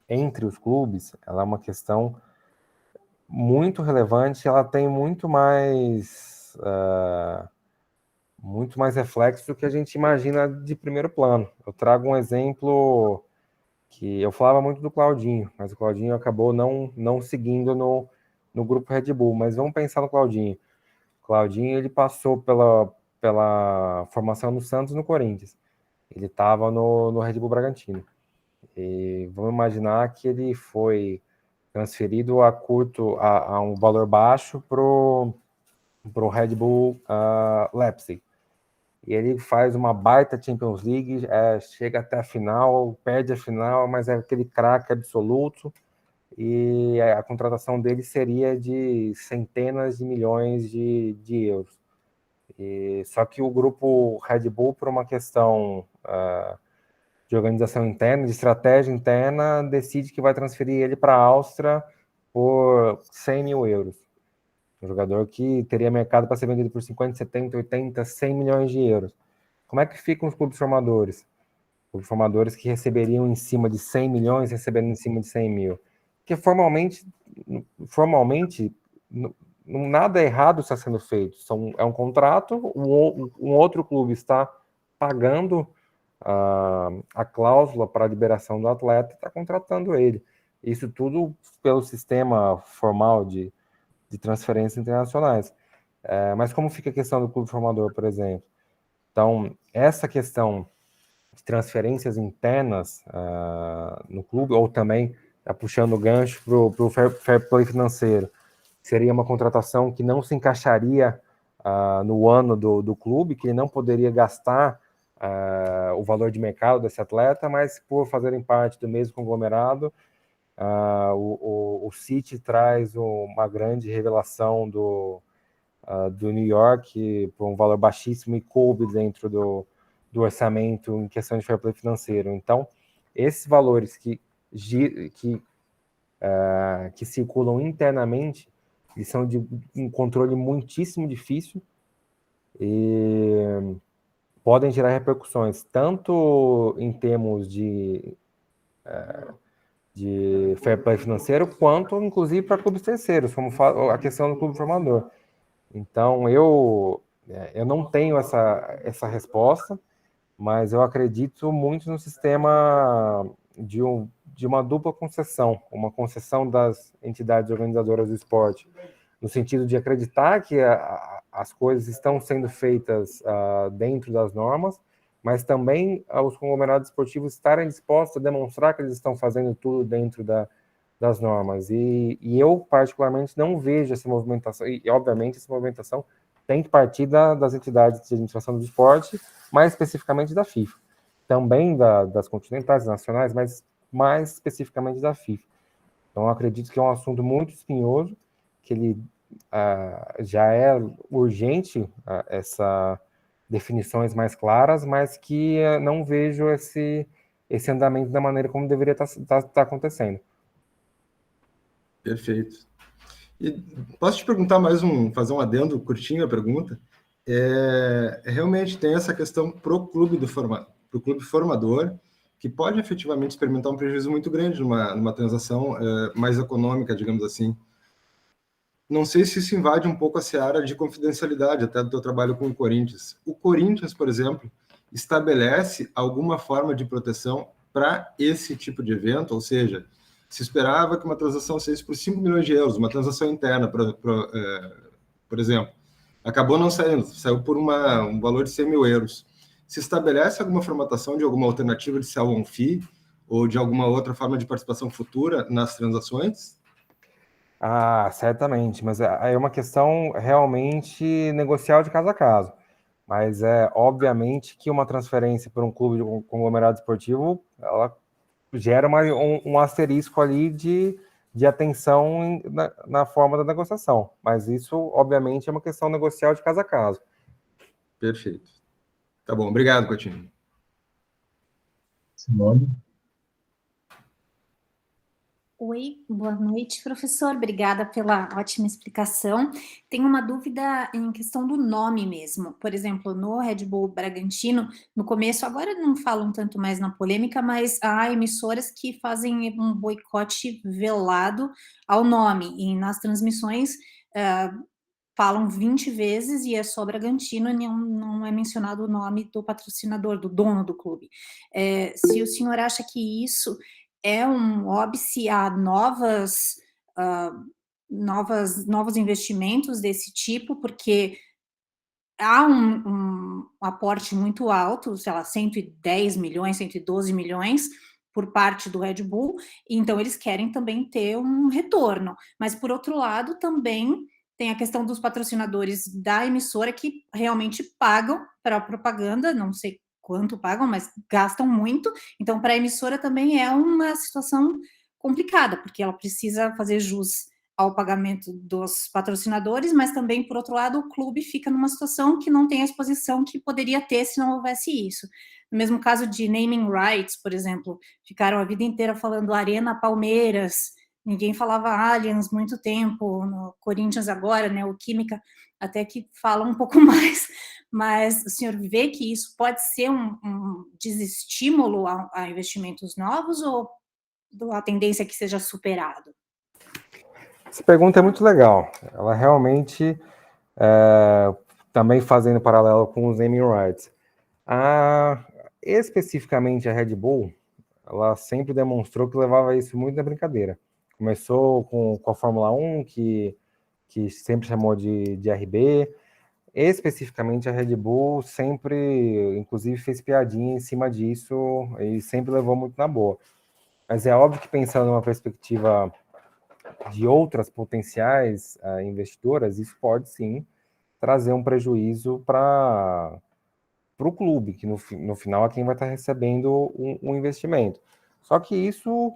entre os clubes, ela é uma questão muito relevante, ela tem muito mais reflexo do que a gente imagina de primeiro plano. Eu trago um exemplo que eu falava muito do Claudinho, mas o Claudinho acabou não seguindo no grupo Red Bull, mas vamos pensar no Claudinho. O Claudinho, ele passou pela formação no Santos e no Corinthians. Ele estava no Red Bull Bragantino. E vamos imaginar que ele foi transferido a um valor baixo pro Red Bull Leipzig. E ele faz uma baita Champions League, chega até a final, perde a final, mas é aquele craque absoluto, e a contratação dele seria de centenas de milhões de euros. Só que o grupo Red Bull, por uma questão de organização interna, de estratégia interna, decide que vai transferir ele para a Áustria por 100 mil euros. Um jogador que teria mercado para ser vendido por 50, 70, 80, 100 milhões de euros. Como é que ficam os clubes formadores? Clubes formadores que receberiam em cima de 100 milhões, recebendo em cima de 100 mil. Porque formalmente nada errado está sendo feito. É um contrato, um outro clube está pagando a cláusula para a liberação do atleta, está contratando ele. Isso tudo pelo sistema formal de transferências internacionais. Mas como fica a questão do clube formador, por exemplo? Então, essa questão de transferências internas no clube, ou também puxando o gancho para o fair play financeiro, seria uma contratação que não se encaixaria no ano do clube, que ele não poderia gastar o valor de mercado desse atleta, mas por fazerem parte do mesmo conglomerado, o City traz uma grande revelação do New York por um valor baixíssimo e coube dentro do orçamento em questão de fair play financeiro. Então, esses valores que circulam internamente, eles são de um controle muitíssimo difícil e podem gerar repercussões, tanto em termos de fair play financeiro, quanto, inclusive, para clubes terceiros, como a questão do clube formador. Então, eu não tenho essa resposta, mas eu acredito muito no sistema de uma dupla concessão, uma concessão das entidades organizadoras do esporte, no sentido de acreditar que as coisas estão sendo feitas dentro das normas, mas também os conglomerados esportivos estarem dispostos a demonstrar que eles estão fazendo tudo dentro das normas. E eu, particularmente, não vejo essa movimentação, e obviamente essa movimentação tem que partir das entidades de administração do esporte, mais especificamente da FIFA. Também das continentais, nacionais, mas mais especificamente da FIFA. Então, eu acredito que é um assunto muito espinhoso, que ele já é urgente, essa definições mais claras, mas que não vejo esse andamento da maneira como deveria estar acontecendo. Perfeito. E posso te perguntar fazer um adendo curtinho à pergunta? Realmente tem essa questão pro clube formador, que pode efetivamente experimentar um prejuízo muito grande numa transação mais econômica, digamos assim. Não sei se isso invade um pouco a seara de confidencialidade, até do teu trabalho com o Corinthians. O Corinthians, por exemplo, estabelece alguma forma de proteção para esse tipo de evento, ou seja, se esperava que uma transação saísse por 5 milhões de euros, uma transação interna, por exemplo. Acabou não saindo, saiu por um valor de 100 mil euros. Se estabelece alguma formatação de alguma alternativa de sell-on fee ou de alguma outra forma de participação futura nas transações? Certamente, mas é uma questão realmente negocial de caso a caso. Mas obviamente que uma transferência para um clube de conglomerado esportivo, ela gera um asterisco ali de atenção na forma da negociação. Mas isso, obviamente, é uma questão negocial de caso a caso. Perfeito. Tá bom, obrigado, Coutinho. Simone? Oi, boa noite, professor. Obrigada pela ótima explicação. Tenho uma dúvida em questão do nome mesmo. Por exemplo, no Red Bull Bragantino, no começo, agora não falam tanto mais na polêmica, mas há emissoras que fazem um boicote velado ao nome. E nas transmissões falam 20 vezes e é só Bragantino e não é mencionado o nome do patrocinador, do dono do clube. Se o senhor acha que isso é um óbice a novos investimentos desse tipo, porque há um aporte muito alto, sei lá, 110 milhões, 112 milhões por parte do Red Bull, então eles querem também ter um retorno. Mas, por outro lado, também tem a questão dos patrocinadores da emissora que realmente pagam para a propaganda, não sei quanto pagam, mas gastam muito. Então, para a emissora também é uma situação complicada, porque ela precisa fazer jus ao pagamento dos patrocinadores, mas também, por outro lado, o clube fica numa situação que não tem a exposição que poderia ter se não houvesse isso. No mesmo caso de naming rights, por exemplo, ficaram a vida inteira falando Arena Palmeiras, ninguém falava Allianz muito tempo, no Corinthians agora, né, o Química até que fala um pouco mais, mas o senhor vê que isso pode ser um desestímulo a investimentos novos ou a tendência é que seja superado? Essa pergunta é muito legal. Ela realmente, também fazendo paralelo com os naming rights. especificamente a Red Bull, ela sempre demonstrou que levava isso muito na brincadeira. Começou com a Fórmula 1, que sempre chamou de RB. Especificamente a Red Bull sempre, inclusive, fez piadinha em cima disso e sempre levou muito na boa. Mas é óbvio que pensando numa perspectiva de outras potenciais investidoras, isso pode sim trazer um prejuízo para o clube, que no final é quem vai estar recebendo um investimento. Só que isso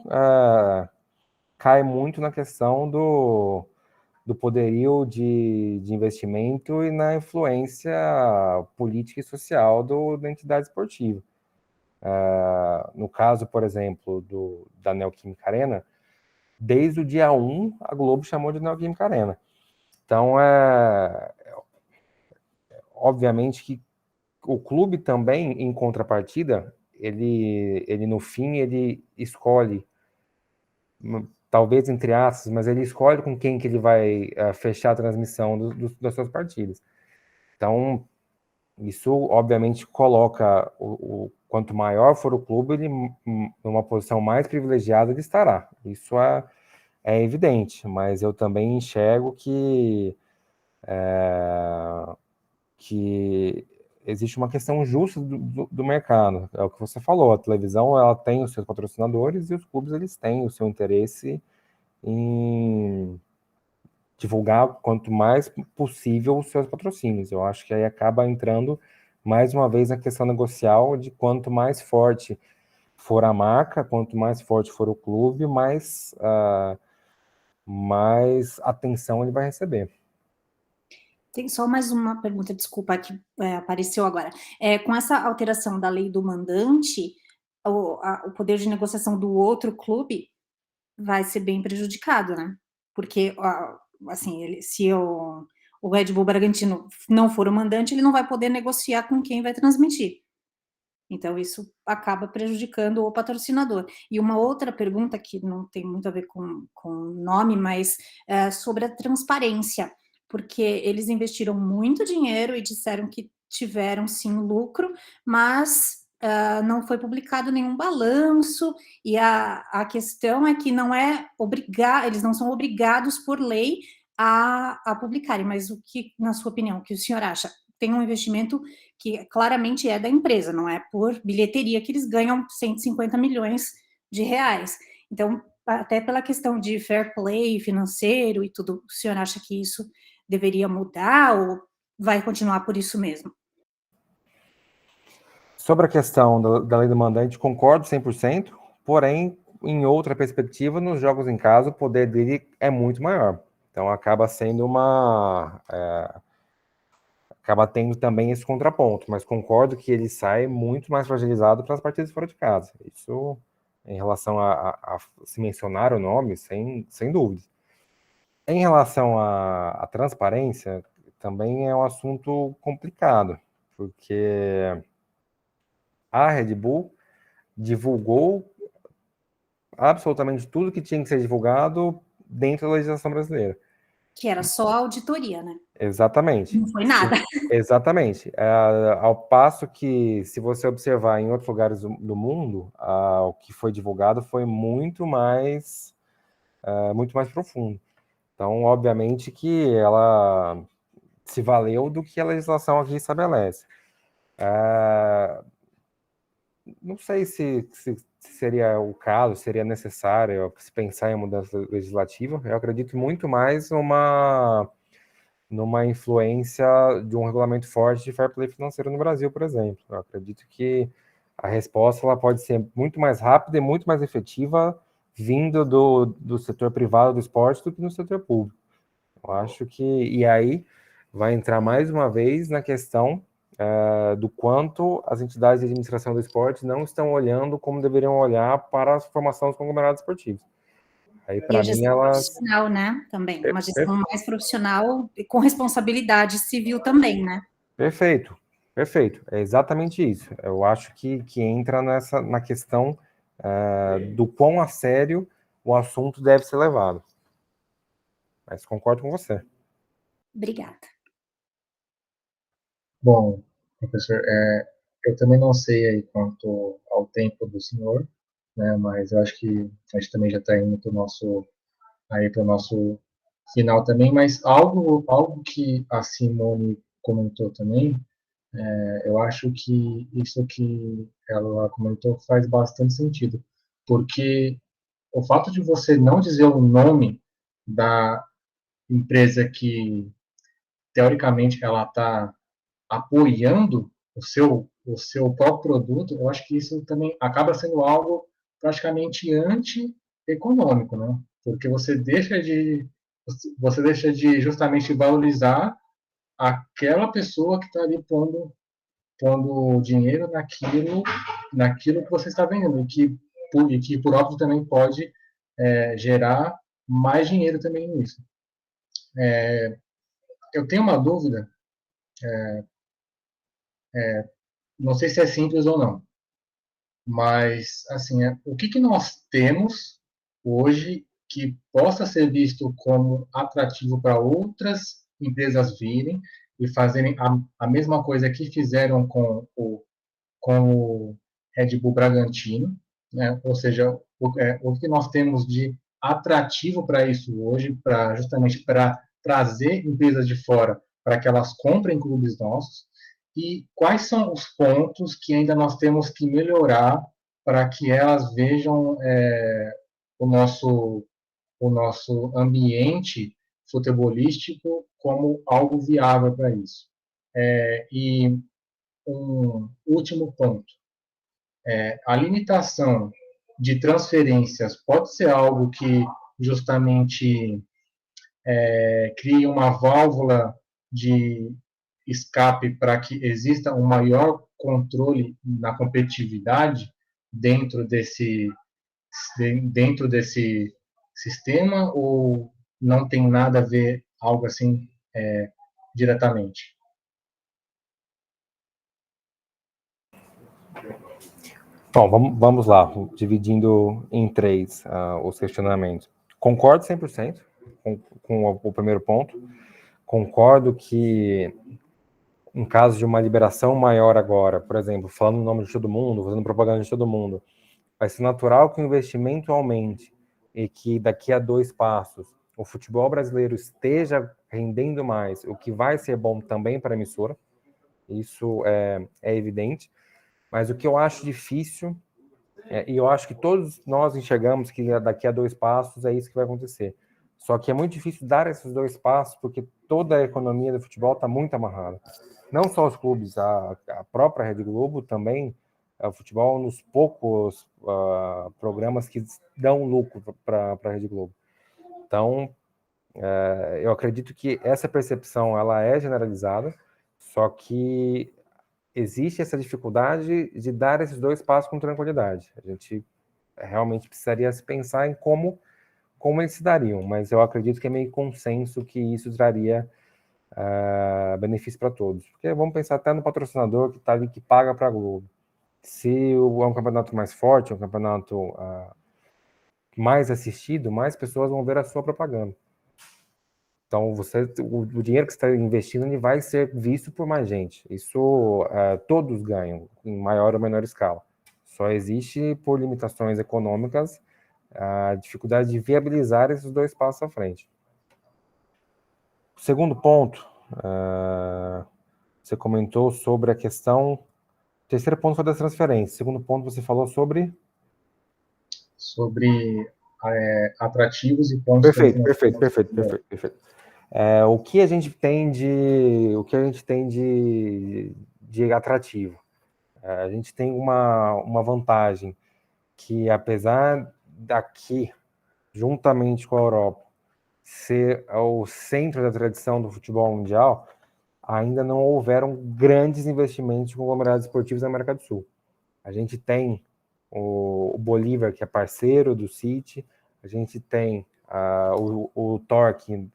cai muito na questão do poderio de investimento e na influência política e social da entidade esportiva. No caso, por exemplo, da Neoquímica Arena, desde o dia 1, a Globo chamou de Neoquímica Arena. Então, obviamente que o clube também, em contrapartida, ele no fim, ele escolhe, talvez entre aspas, mas ele escolhe com quem que ele vai fechar a transmissão das suas partidas. Então, isso obviamente coloca quanto maior for o clube, ele numa posição mais privilegiada ele estará. Isso é evidente, mas eu também enxergo que existe uma questão justa do mercado. É o que você falou, a televisão ela tem os seus patrocinadores e os clubes eles têm o seu interesse em divulgar quanto mais possível os seus patrocínios. Eu acho que aí acaba entrando mais uma vez na questão negocial de quanto mais forte for a marca, quanto mais forte for o clube, mais atenção ele vai receber. Tem só mais uma pergunta, desculpa, que apareceu agora. Com essa alteração da lei do mandante, o poder de negociação do outro clube vai ser bem prejudicado, né? Porque, assim, se o Red Bull Bragantino não for o mandante, ele não vai poder negociar com quem vai transmitir. Então, isso acaba prejudicando o patrocinador. E uma outra pergunta, que não tem muito a ver com o nome, mas sobre a transparência, porque eles investiram muito dinheiro e disseram que tiveram, sim, lucro, mas não foi publicado nenhum balanço, e a questão é que eles não são obrigados por lei a publicarem, mas o que, na sua opinião, o que o senhor acha? Tem um investimento que claramente é da empresa, não é por bilheteria que eles ganham 150 milhões de reais. Então, até pela questão de fair play financeiro e tudo, o senhor acha que isso deveria mudar ou vai continuar por isso mesmo? Sobre a questão da lei do mandante, concordo 100%, porém, em outra perspectiva, nos jogos em casa, o poder dele é muito maior. Então, acaba sendo acaba tendo também esse contraponto, mas concordo que ele sai muito mais fragilizado para as partidas fora de casa. Isso, em relação a se mencionar o nome, sem dúvida. Em relação à transparência, também é um assunto complicado, porque a Red Bull divulgou absolutamente tudo que tinha que ser divulgado dentro da legislação brasileira. Que era só a auditoria, né? Exatamente. Não foi nada. Exatamente. Ao passo que, se você observar em outros lugares do mundo, o que foi divulgado foi muito mais profundo. Então, obviamente que ela se valeu do que a legislação aqui estabelece. Não sei se seria o caso, seria necessário se pensar em mudança legislativa. Eu acredito muito mais numa influência de um regulamento forte de fair play financeiro no Brasil, por exemplo. Eu acredito que a resposta ela pode ser muito mais rápida e muito mais efetiva vindo do setor privado do esporte do que no setor público. Eu acho que... E aí vai entrar mais uma vez na questão do quanto as entidades de administração do esporte não estão olhando como deveriam olhar para a formação dos conglomerados esportivos. Aí, para mim, elas... profissional, né? Também. Uma gestão mais profissional e com responsabilidade civil também, né? Perfeito. É exatamente isso. Eu acho que entra na questão do quão a sério o assunto deve ser levado. Mas concordo com você. Obrigada. Bom, professor, eu também não sei aí quanto ao tempo do senhor, né, mas eu acho que a gente também já está indo para o nosso final também, mas algo que a Simone comentou também, eu acho que isso que ela comentou faz bastante sentido, porque o fato de você não dizer o nome da empresa que, teoricamente, ela está apoiando o seu próprio produto, eu acho que isso também acaba sendo algo praticamente anti-econômico, né? Porque você deixa de justamente valorizar aquela pessoa que está ali pondo dinheiro naquilo que você está vendendo, e que por óbvio também pode gerar mais dinheiro também nisso. Eu tenho uma dúvida, não sei se é simples ou não, mas assim, o que nós temos hoje que possa ser visto como atrativo para outras empresas virem e fazerem a mesma coisa que fizeram com o Red Bull Bragantino, né? Ou seja, o que nós temos de atrativo para isso hoje, justamente para trazer empresas de fora para que elas comprem clubes nossos, e quais são os pontos que ainda nós temos que melhorar para que elas vejam o nosso, o nosso ambiente futebolístico como algo viável para isso. E um último ponto. A limitação de transferências pode ser algo que justamente crie uma válvula de escape para que exista um maior controle na competitividade dentro desse, dentro desse sistema, ou não tem nada a ver algo assim diretamente? Bom, vamos lá, dividindo em três os questionamentos. Concordo 100% com o primeiro ponto. Concordo que, em caso de uma liberação maior agora, por exemplo, falando o nome de todo mundo, fazendo propaganda de todo mundo, vai ser natural que o investimento aumente e que daqui a 2 passos o futebol brasileiro esteja rendendo mais, o que vai ser bom também para a emissora. Isso é evidente. Mas o que eu acho difícil, e eu acho que todos nós enxergamos que daqui a 2 passos é isso que vai acontecer. Só que é muito difícil dar esses 2 passos, porque toda a economia do futebol está muito amarrada. Não só os clubes, a própria Rede Globo também, o futebol nos poucos programas que dão lucro para a Rede Globo. Então, eu acredito que essa percepção ela é generalizada, só que existe essa dificuldade de dar esses 2 passos com tranquilidade. A gente realmente precisaria se pensar em como eles se dariam, mas eu acredito que é meio consenso que isso traria benefício para todos. Porque vamos pensar até no patrocinador que está ali, que paga para a Globo. Se é um campeonato mais forte, um campeonato mais assistido, mais pessoas vão ver a sua propaganda. Então, o dinheiro que você está investindo ele vai ser visto por mais gente. Isso todos ganham, em maior ou menor escala. Só existe, por limitações econômicas, a dificuldade de viabilizar esses 2 passos à frente. O segundo ponto, você comentou sobre a questão... O terceiro ponto foi das transferências. O segundo ponto, você falou sobre... Sobre atrativos e pontos... Perfeito. O que a gente tem de atrativo? A gente tem uma vantagem que, apesar daqui, juntamente com a Europa, ser o centro da tradição do futebol mundial, ainda não houveram grandes investimentos de conglomerados esportivos na América do Sul. A gente tem o Bolívar, que é parceiro do City, a gente tem o Torque,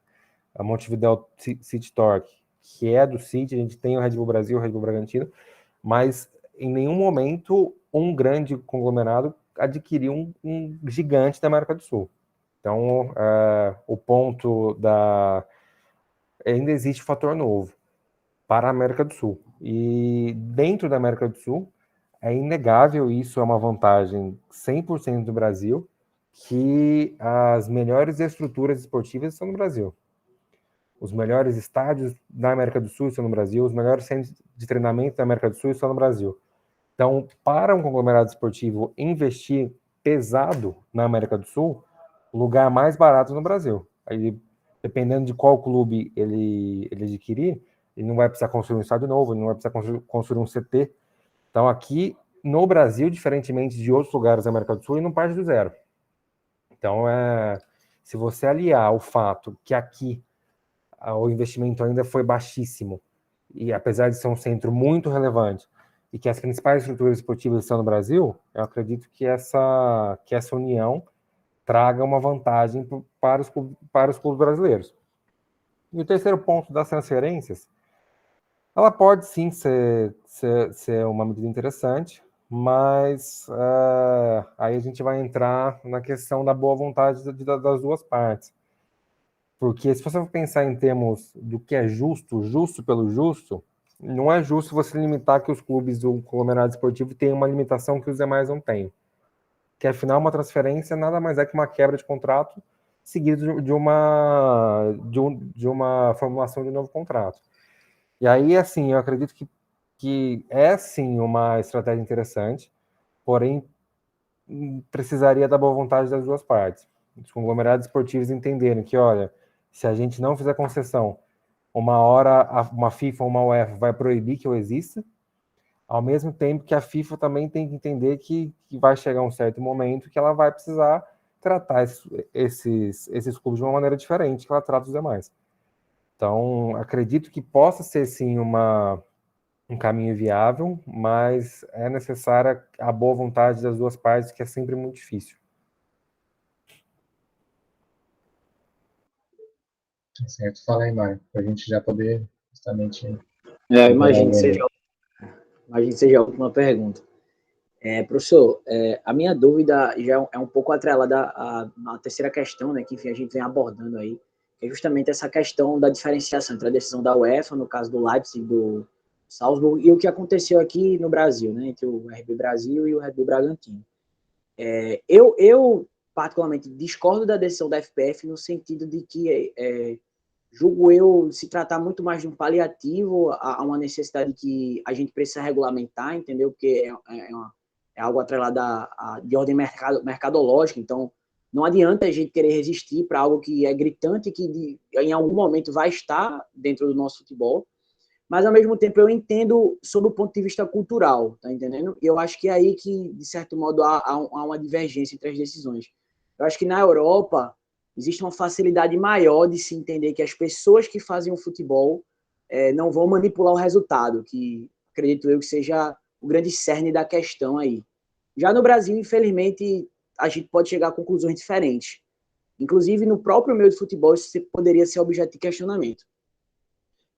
a Montevideo City Torque, que é do City, a gente tem o Red Bull Brasil, o Red Bull Bragantino, mas em nenhum momento um grande conglomerado adquiriu um gigante da América do Sul. Então, o ponto ainda existe fator novo para a América do Sul. E dentro da América do Sul, é inegável, isso é uma vantagem 100% do Brasil, que as melhores estruturas esportivas estão no Brasil. Os melhores estádios da América do Sul estão no Brasil, os melhores centros de treinamento da América do Sul estão no Brasil. Então, para um conglomerado esportivo investir pesado na América do Sul, o lugar mais barato no Brasil. Aí, dependendo de qual clube ele adquirir, ele não vai precisar construir um estádio novo, ele não vai precisar construir um CT. Então, aqui no Brasil, diferentemente de outros lugares da América do Sul, ele não parte do zero. Então, se você aliar o fato que aqui o investimento ainda foi baixíssimo, e apesar de ser um centro muito relevante, e que as principais estruturas esportivas estão no Brasil, eu acredito que essa união traga uma vantagem para os clubes brasileiros. E o terceiro ponto das transferências, ela pode sim ser uma medida interessante, mas aí a gente vai entrar na questão da boa vontade das duas partes. Porque se você for pensar em termos do que é justo, justo pelo justo, não é justo você limitar que os clubes do conglomerado esportivo tenham uma limitação que os demais não têm. Que afinal uma transferência nada mais é que uma quebra de contrato seguido de uma formulação de um novo contrato. E aí, assim, eu acredito que é sim uma estratégia interessante, porém precisaria da boa vontade das duas partes. Os conglomerados esportivos entenderem que, olha, se a gente não fizer concessão, uma hora uma FIFA ou uma UEFA vai proibir que eu exista, ao mesmo tempo que a FIFA também tem que entender que vai chegar um certo momento que ela vai precisar tratar esses clubes de uma maneira diferente que ela trata os demais. Então, acredito que possa ser sim um caminho viável, mas é necessária a boa vontade das duas partes, que é sempre muito difícil. Certo, fala aí, Mário, para a gente já poder justamente... Imagino que seja a última pergunta. Professor, a minha dúvida já é um pouco atrelada à terceira questão, né, que enfim, a gente vem abordando aí, que é justamente essa questão da diferenciação entre a decisão da UEFA, no caso do Leipzig, do Salzburg, e o que aconteceu aqui no Brasil, né, entre o RB Brasil e o Red Bull Bragantino. Eu particularmente, discordo da decisão da FPF no sentido de que julgo eu se tratar muito mais de um paliativo a uma necessidade que a gente precisa regulamentar, entendeu? Porque é algo atrelado de ordem mercadológica, então não adianta a gente querer resistir para algo que é gritante, que em algum momento vai estar dentro do nosso futebol, mas ao mesmo tempo eu entendo sob o ponto de vista cultural, tá entendendo? E eu acho que é aí que, de certo modo, há uma divergência entre as decisões. Eu acho que na Europa existe uma facilidade maior de se entender que as pessoas que fazem o futebol não vão manipular o resultado, que acredito eu que seja o grande cerne da questão aí. Já no Brasil, infelizmente, a gente pode chegar a conclusões diferentes. Inclusive, no próprio meio de futebol, isso poderia ser objeto de questionamento.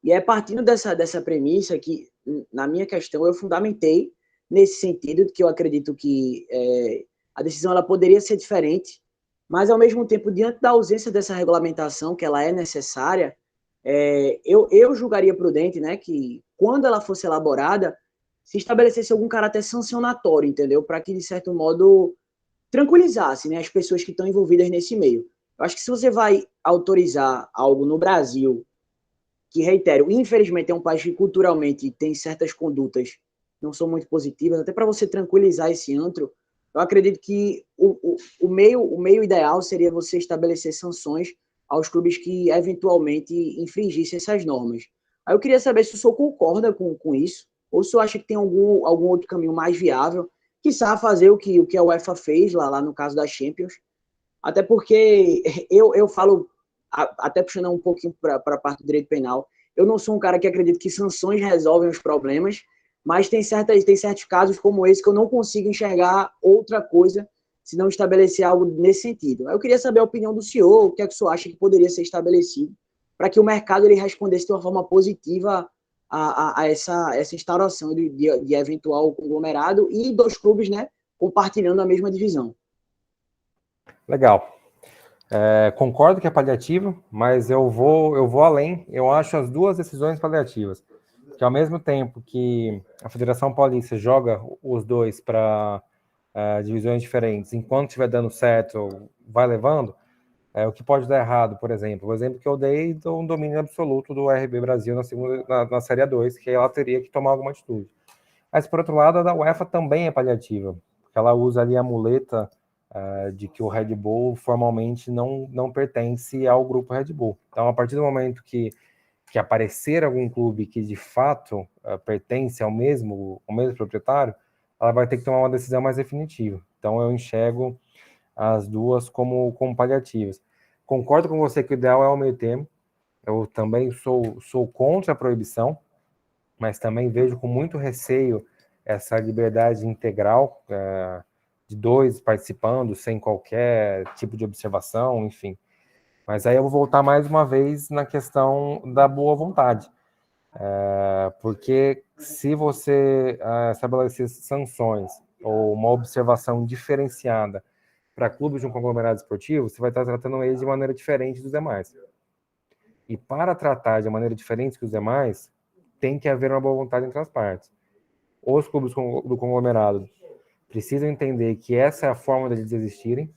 E é partindo dessa premissa que, na minha questão, eu fundamentei nesse sentido, que eu acredito que a decisão ela poderia ser diferente, mas, ao mesmo tempo, diante da ausência dessa regulamentação, que ela é necessária, eu julgaria prudente, né, que, quando ela fosse elaborada, se estabelecesse algum caráter sancionatório, entendeu? Para que, de certo modo, tranquilizasse, né, as pessoas que estão envolvidas nesse meio. Eu acho que se você vai autorizar algo no Brasil, que, reitero, infelizmente é um país que culturalmente tem certas condutas que não são muito positivas, até para você tranquilizar esse antro, eu acredito que o meio ideal seria você estabelecer sanções aos clubes que eventualmente infringissem essas normas. Aí eu queria saber se o senhor concorda com isso, ou se o senhor acha que tem algum outro caminho mais viável, quiçá fazer o que a UEFA fez lá no caso da Champions, até porque eu falo, até puxando um pouquinho para a parte do direito penal, eu não sou um cara que acredita que sanções resolvem os problemas, mas tem certos casos como esse que eu não consigo enxergar outra coisa se não estabelecer algo nesse sentido. Eu queria saber a opinião do senhor, o que é que o senhor acha que poderia ser estabelecido para que o mercado ele respondesse de uma forma positiva a essa instauração de eventual conglomerado e dos clubes, né, compartilhando a mesma divisão. Legal. Concordo que é paliativo, mas eu vou além. Eu acho as duas decisões paliativas. porque ao mesmo tempo que a Federação Paulista joga os dois para divisões diferentes, enquanto estiver dando certo, vai levando, o que pode dar errado, por exemplo. O exemplo que eu dei do domínio absoluto do RB Brasil na Série A2, que ela teria que tomar alguma atitude. Mas, por outro lado, a da UEFA também é paliativa, porque ela usa ali a muleta de que o Red Bull formalmente não pertence ao grupo Red Bull. Então, a partir do momento que aparecer algum clube que de fato pertence ao mesmo proprietário, ela vai ter que tomar uma decisão mais definitiva. Então, eu enxergo as duas como paliativas. Concordo com você que o ideal é o meio termo. Eu também sou contra a proibição, mas também vejo com muito receio essa liberdade integral de dois participando sem qualquer tipo de observação, enfim. Mas aí eu vou voltar mais uma vez na questão da boa vontade. Porque se você estabelecer sanções ou uma observação diferenciada para clubes de um conglomerado esportivo, você vai estar tratando eles de maneira diferente dos demais. E para tratar de maneira diferente que os demais, tem que haver uma boa vontade entre as partes. Os clubes do conglomerado precisam entender que essa é a forma deles existirem,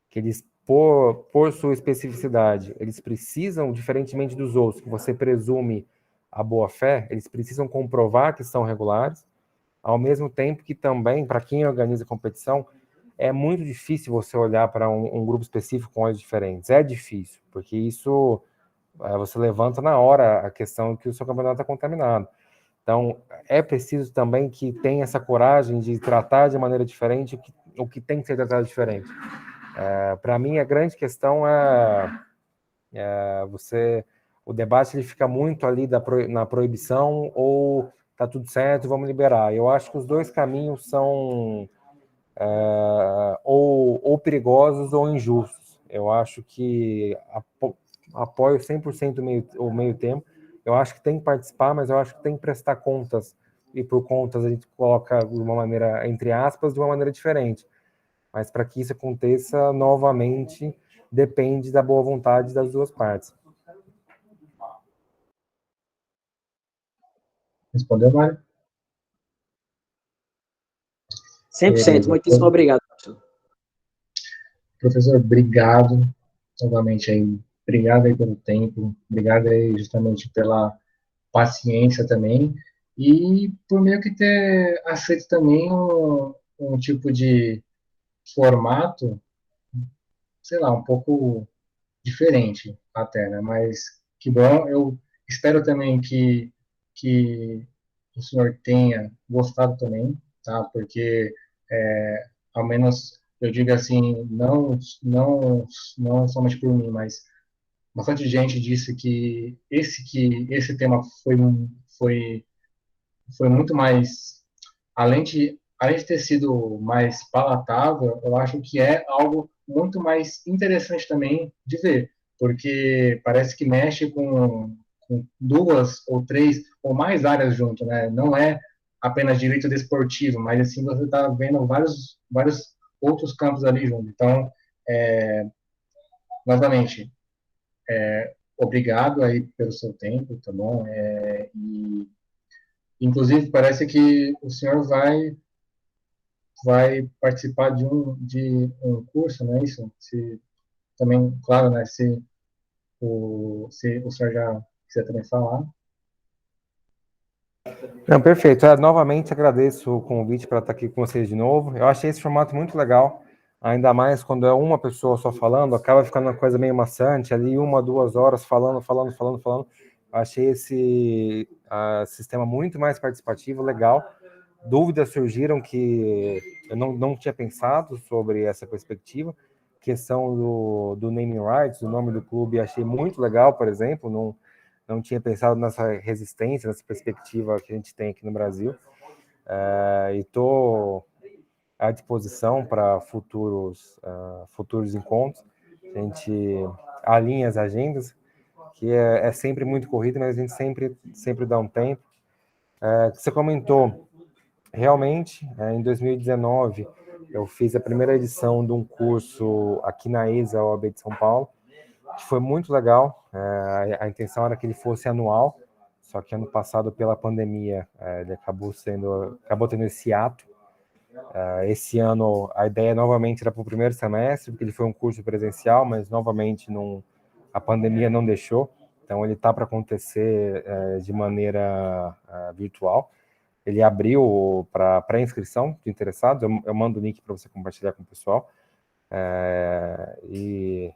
que eles, por sua especificidade, eles precisam, diferentemente dos outros, que você presume a boa-fé, eles precisam comprovar que são regulares, ao mesmo tempo que também, para quem organiza a competição, é muito difícil você olhar para um grupo específico com olhos diferentes. É difícil, porque isso você levanta na hora a questão que o seu campeonato está contaminado. Então, é preciso também que tenha essa coragem de tratar de maneira diferente o que tem que ser tratado diferente. Para mim, a grande questão o debate ele fica muito ali na proibição ou tá tudo certo, vamos liberar. Eu acho que os dois caminhos são ou perigosos ou injustos. Eu acho que apoio 100% o meio tempo. Eu acho que tem que participar, mas eu acho que tem que prestar contas. E por contas a gente coloca de uma maneira, entre aspas, de uma maneira diferente. Mas para que isso aconteça, novamente, depende da boa vontade das duas partes. Respondeu, Mário? 100%, muitíssimo obrigado, professor. Professor, obrigado novamente aí. Obrigado aí pelo tempo, obrigado aí justamente pela paciência também e por meio que ter aceito também um tipo de formato, sei lá, um pouco diferente até, né? Mas que bom, eu espero também que o senhor tenha gostado também, tá? Porque ao menos eu digo assim, não somente por mim, mas bastante gente disse que esse tema foi foi muito mais, além de ter sido mais palatável, eu acho que é algo muito mais interessante também de ver, porque parece que mexe com duas ou três ou mais áreas junto, né? Não é apenas direito desportivo, mas assim você está vendo vários outros campos ali junto. Então, novamente, obrigado aí pelo seu tempo, tá bom? E inclusive, parece que o senhor vai participar de um curso, não é isso? Se, também, claro, né, se o senhor já quiser também falar. Não, perfeito. Novamente agradeço o convite para estar aqui com vocês de novo. Eu achei esse formato muito legal, ainda mais quando é uma pessoa só falando, acaba ficando uma coisa meio maçante, ali 1, 2 horas falando. Achei esse sistema muito mais participativo, legal. Dúvidas surgiram que eu não tinha pensado sobre essa perspectiva. Questão do naming rights, do nome do clube, achei muito legal, por exemplo, não tinha pensado nessa resistência, nessa perspectiva que a gente tem aqui no Brasil. E estou à disposição para futuros encontros. A gente alinha as agendas, que é sempre muito corrido, mas a gente sempre dá um tempo. Você comentou, realmente, em 2019, eu fiz a primeira edição de um curso aqui na ESA, OAB de São Paulo, que foi muito legal. A intenção era que ele fosse anual, só que ano passado, pela pandemia, ele acabou tendo esse ato. Esse ano, a ideia novamente era para o primeiro semestre, porque ele foi um curso presencial, mas novamente a pandemia não deixou, então ele está para acontecer de maneira virtual. Ele abriu para pré-inscrição de interessados, eu mando o link para você compartilhar com o pessoal, e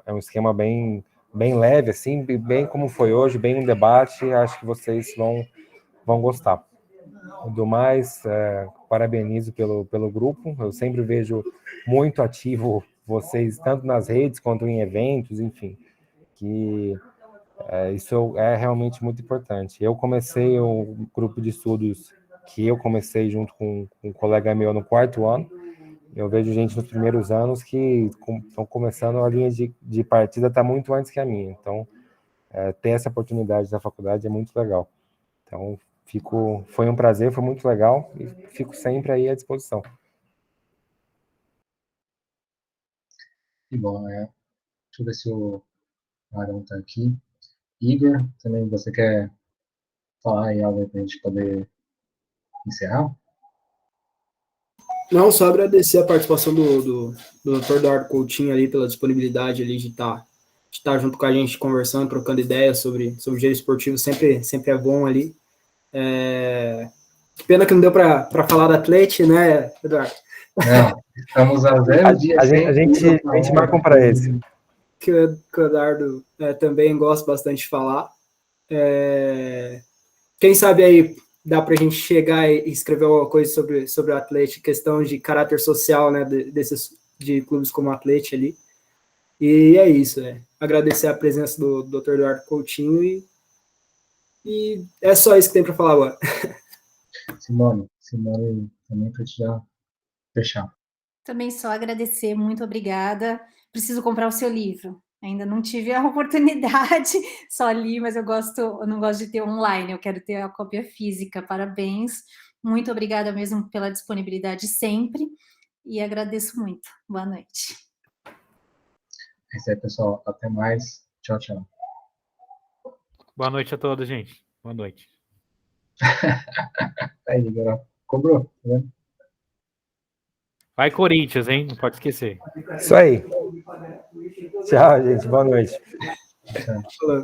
é um esquema bem leve, assim, bem como foi hoje, bem um debate, acho que vocês vão gostar. Do mais, parabenizo pelo grupo, eu sempre vejo muito ativo vocês, tanto nas redes quanto em eventos, enfim, que isso é realmente muito importante. Eu comecei o grupo de estudos que eu comecei junto com um colega meu no 4º ano, eu vejo gente nos primeiros anos que estão começando, a linha de partida está muito antes que a minha, então ter essa oportunidade na faculdade é muito legal. Então, foi um prazer, foi muito legal e fico sempre aí à disposição. Que bom, Deixa eu ver se o Arão está aqui. Igor, também você quer falar aí algo para a gente poder encerrar? Não, só agradecer a participação do Dr. Eduardo Coutinho ali pela disponibilidade ali de estar junto com a gente conversando, trocando ideias sobre giro esportivo, sempre é bom ali. Que pena que não deu para falar da Atlético, né, Eduardo? Não, estamos a 0 dias. A gente marca para esse. Que o Eduardo também gosta bastante de falar. Quem sabe aí dá para a gente chegar e escrever alguma coisa sobre o Atlético, questão de caráter social, né, de clubes como o Atlético ali. E é isso, agradecer a presença do Dr. Eduardo Coutinho e é só isso que tem para falar agora. Simone, também para te já fechar. Também só agradecer, muito obrigada. Preciso comprar o seu livro. Ainda não tive a oportunidade, só li, mas eu não gosto de ter online, eu quero ter a cópia física. Parabéns, muito obrigada mesmo pela disponibilidade sempre e agradeço muito. Boa noite. É isso aí, pessoal. Até mais. Tchau, tchau. Boa noite a todos, gente. Boa noite. Aí, agora cobrou, tá vendo? Vai Corinthians, hein? Não pode esquecer. Isso aí. Tchau, gente. Boa noite. Tchau.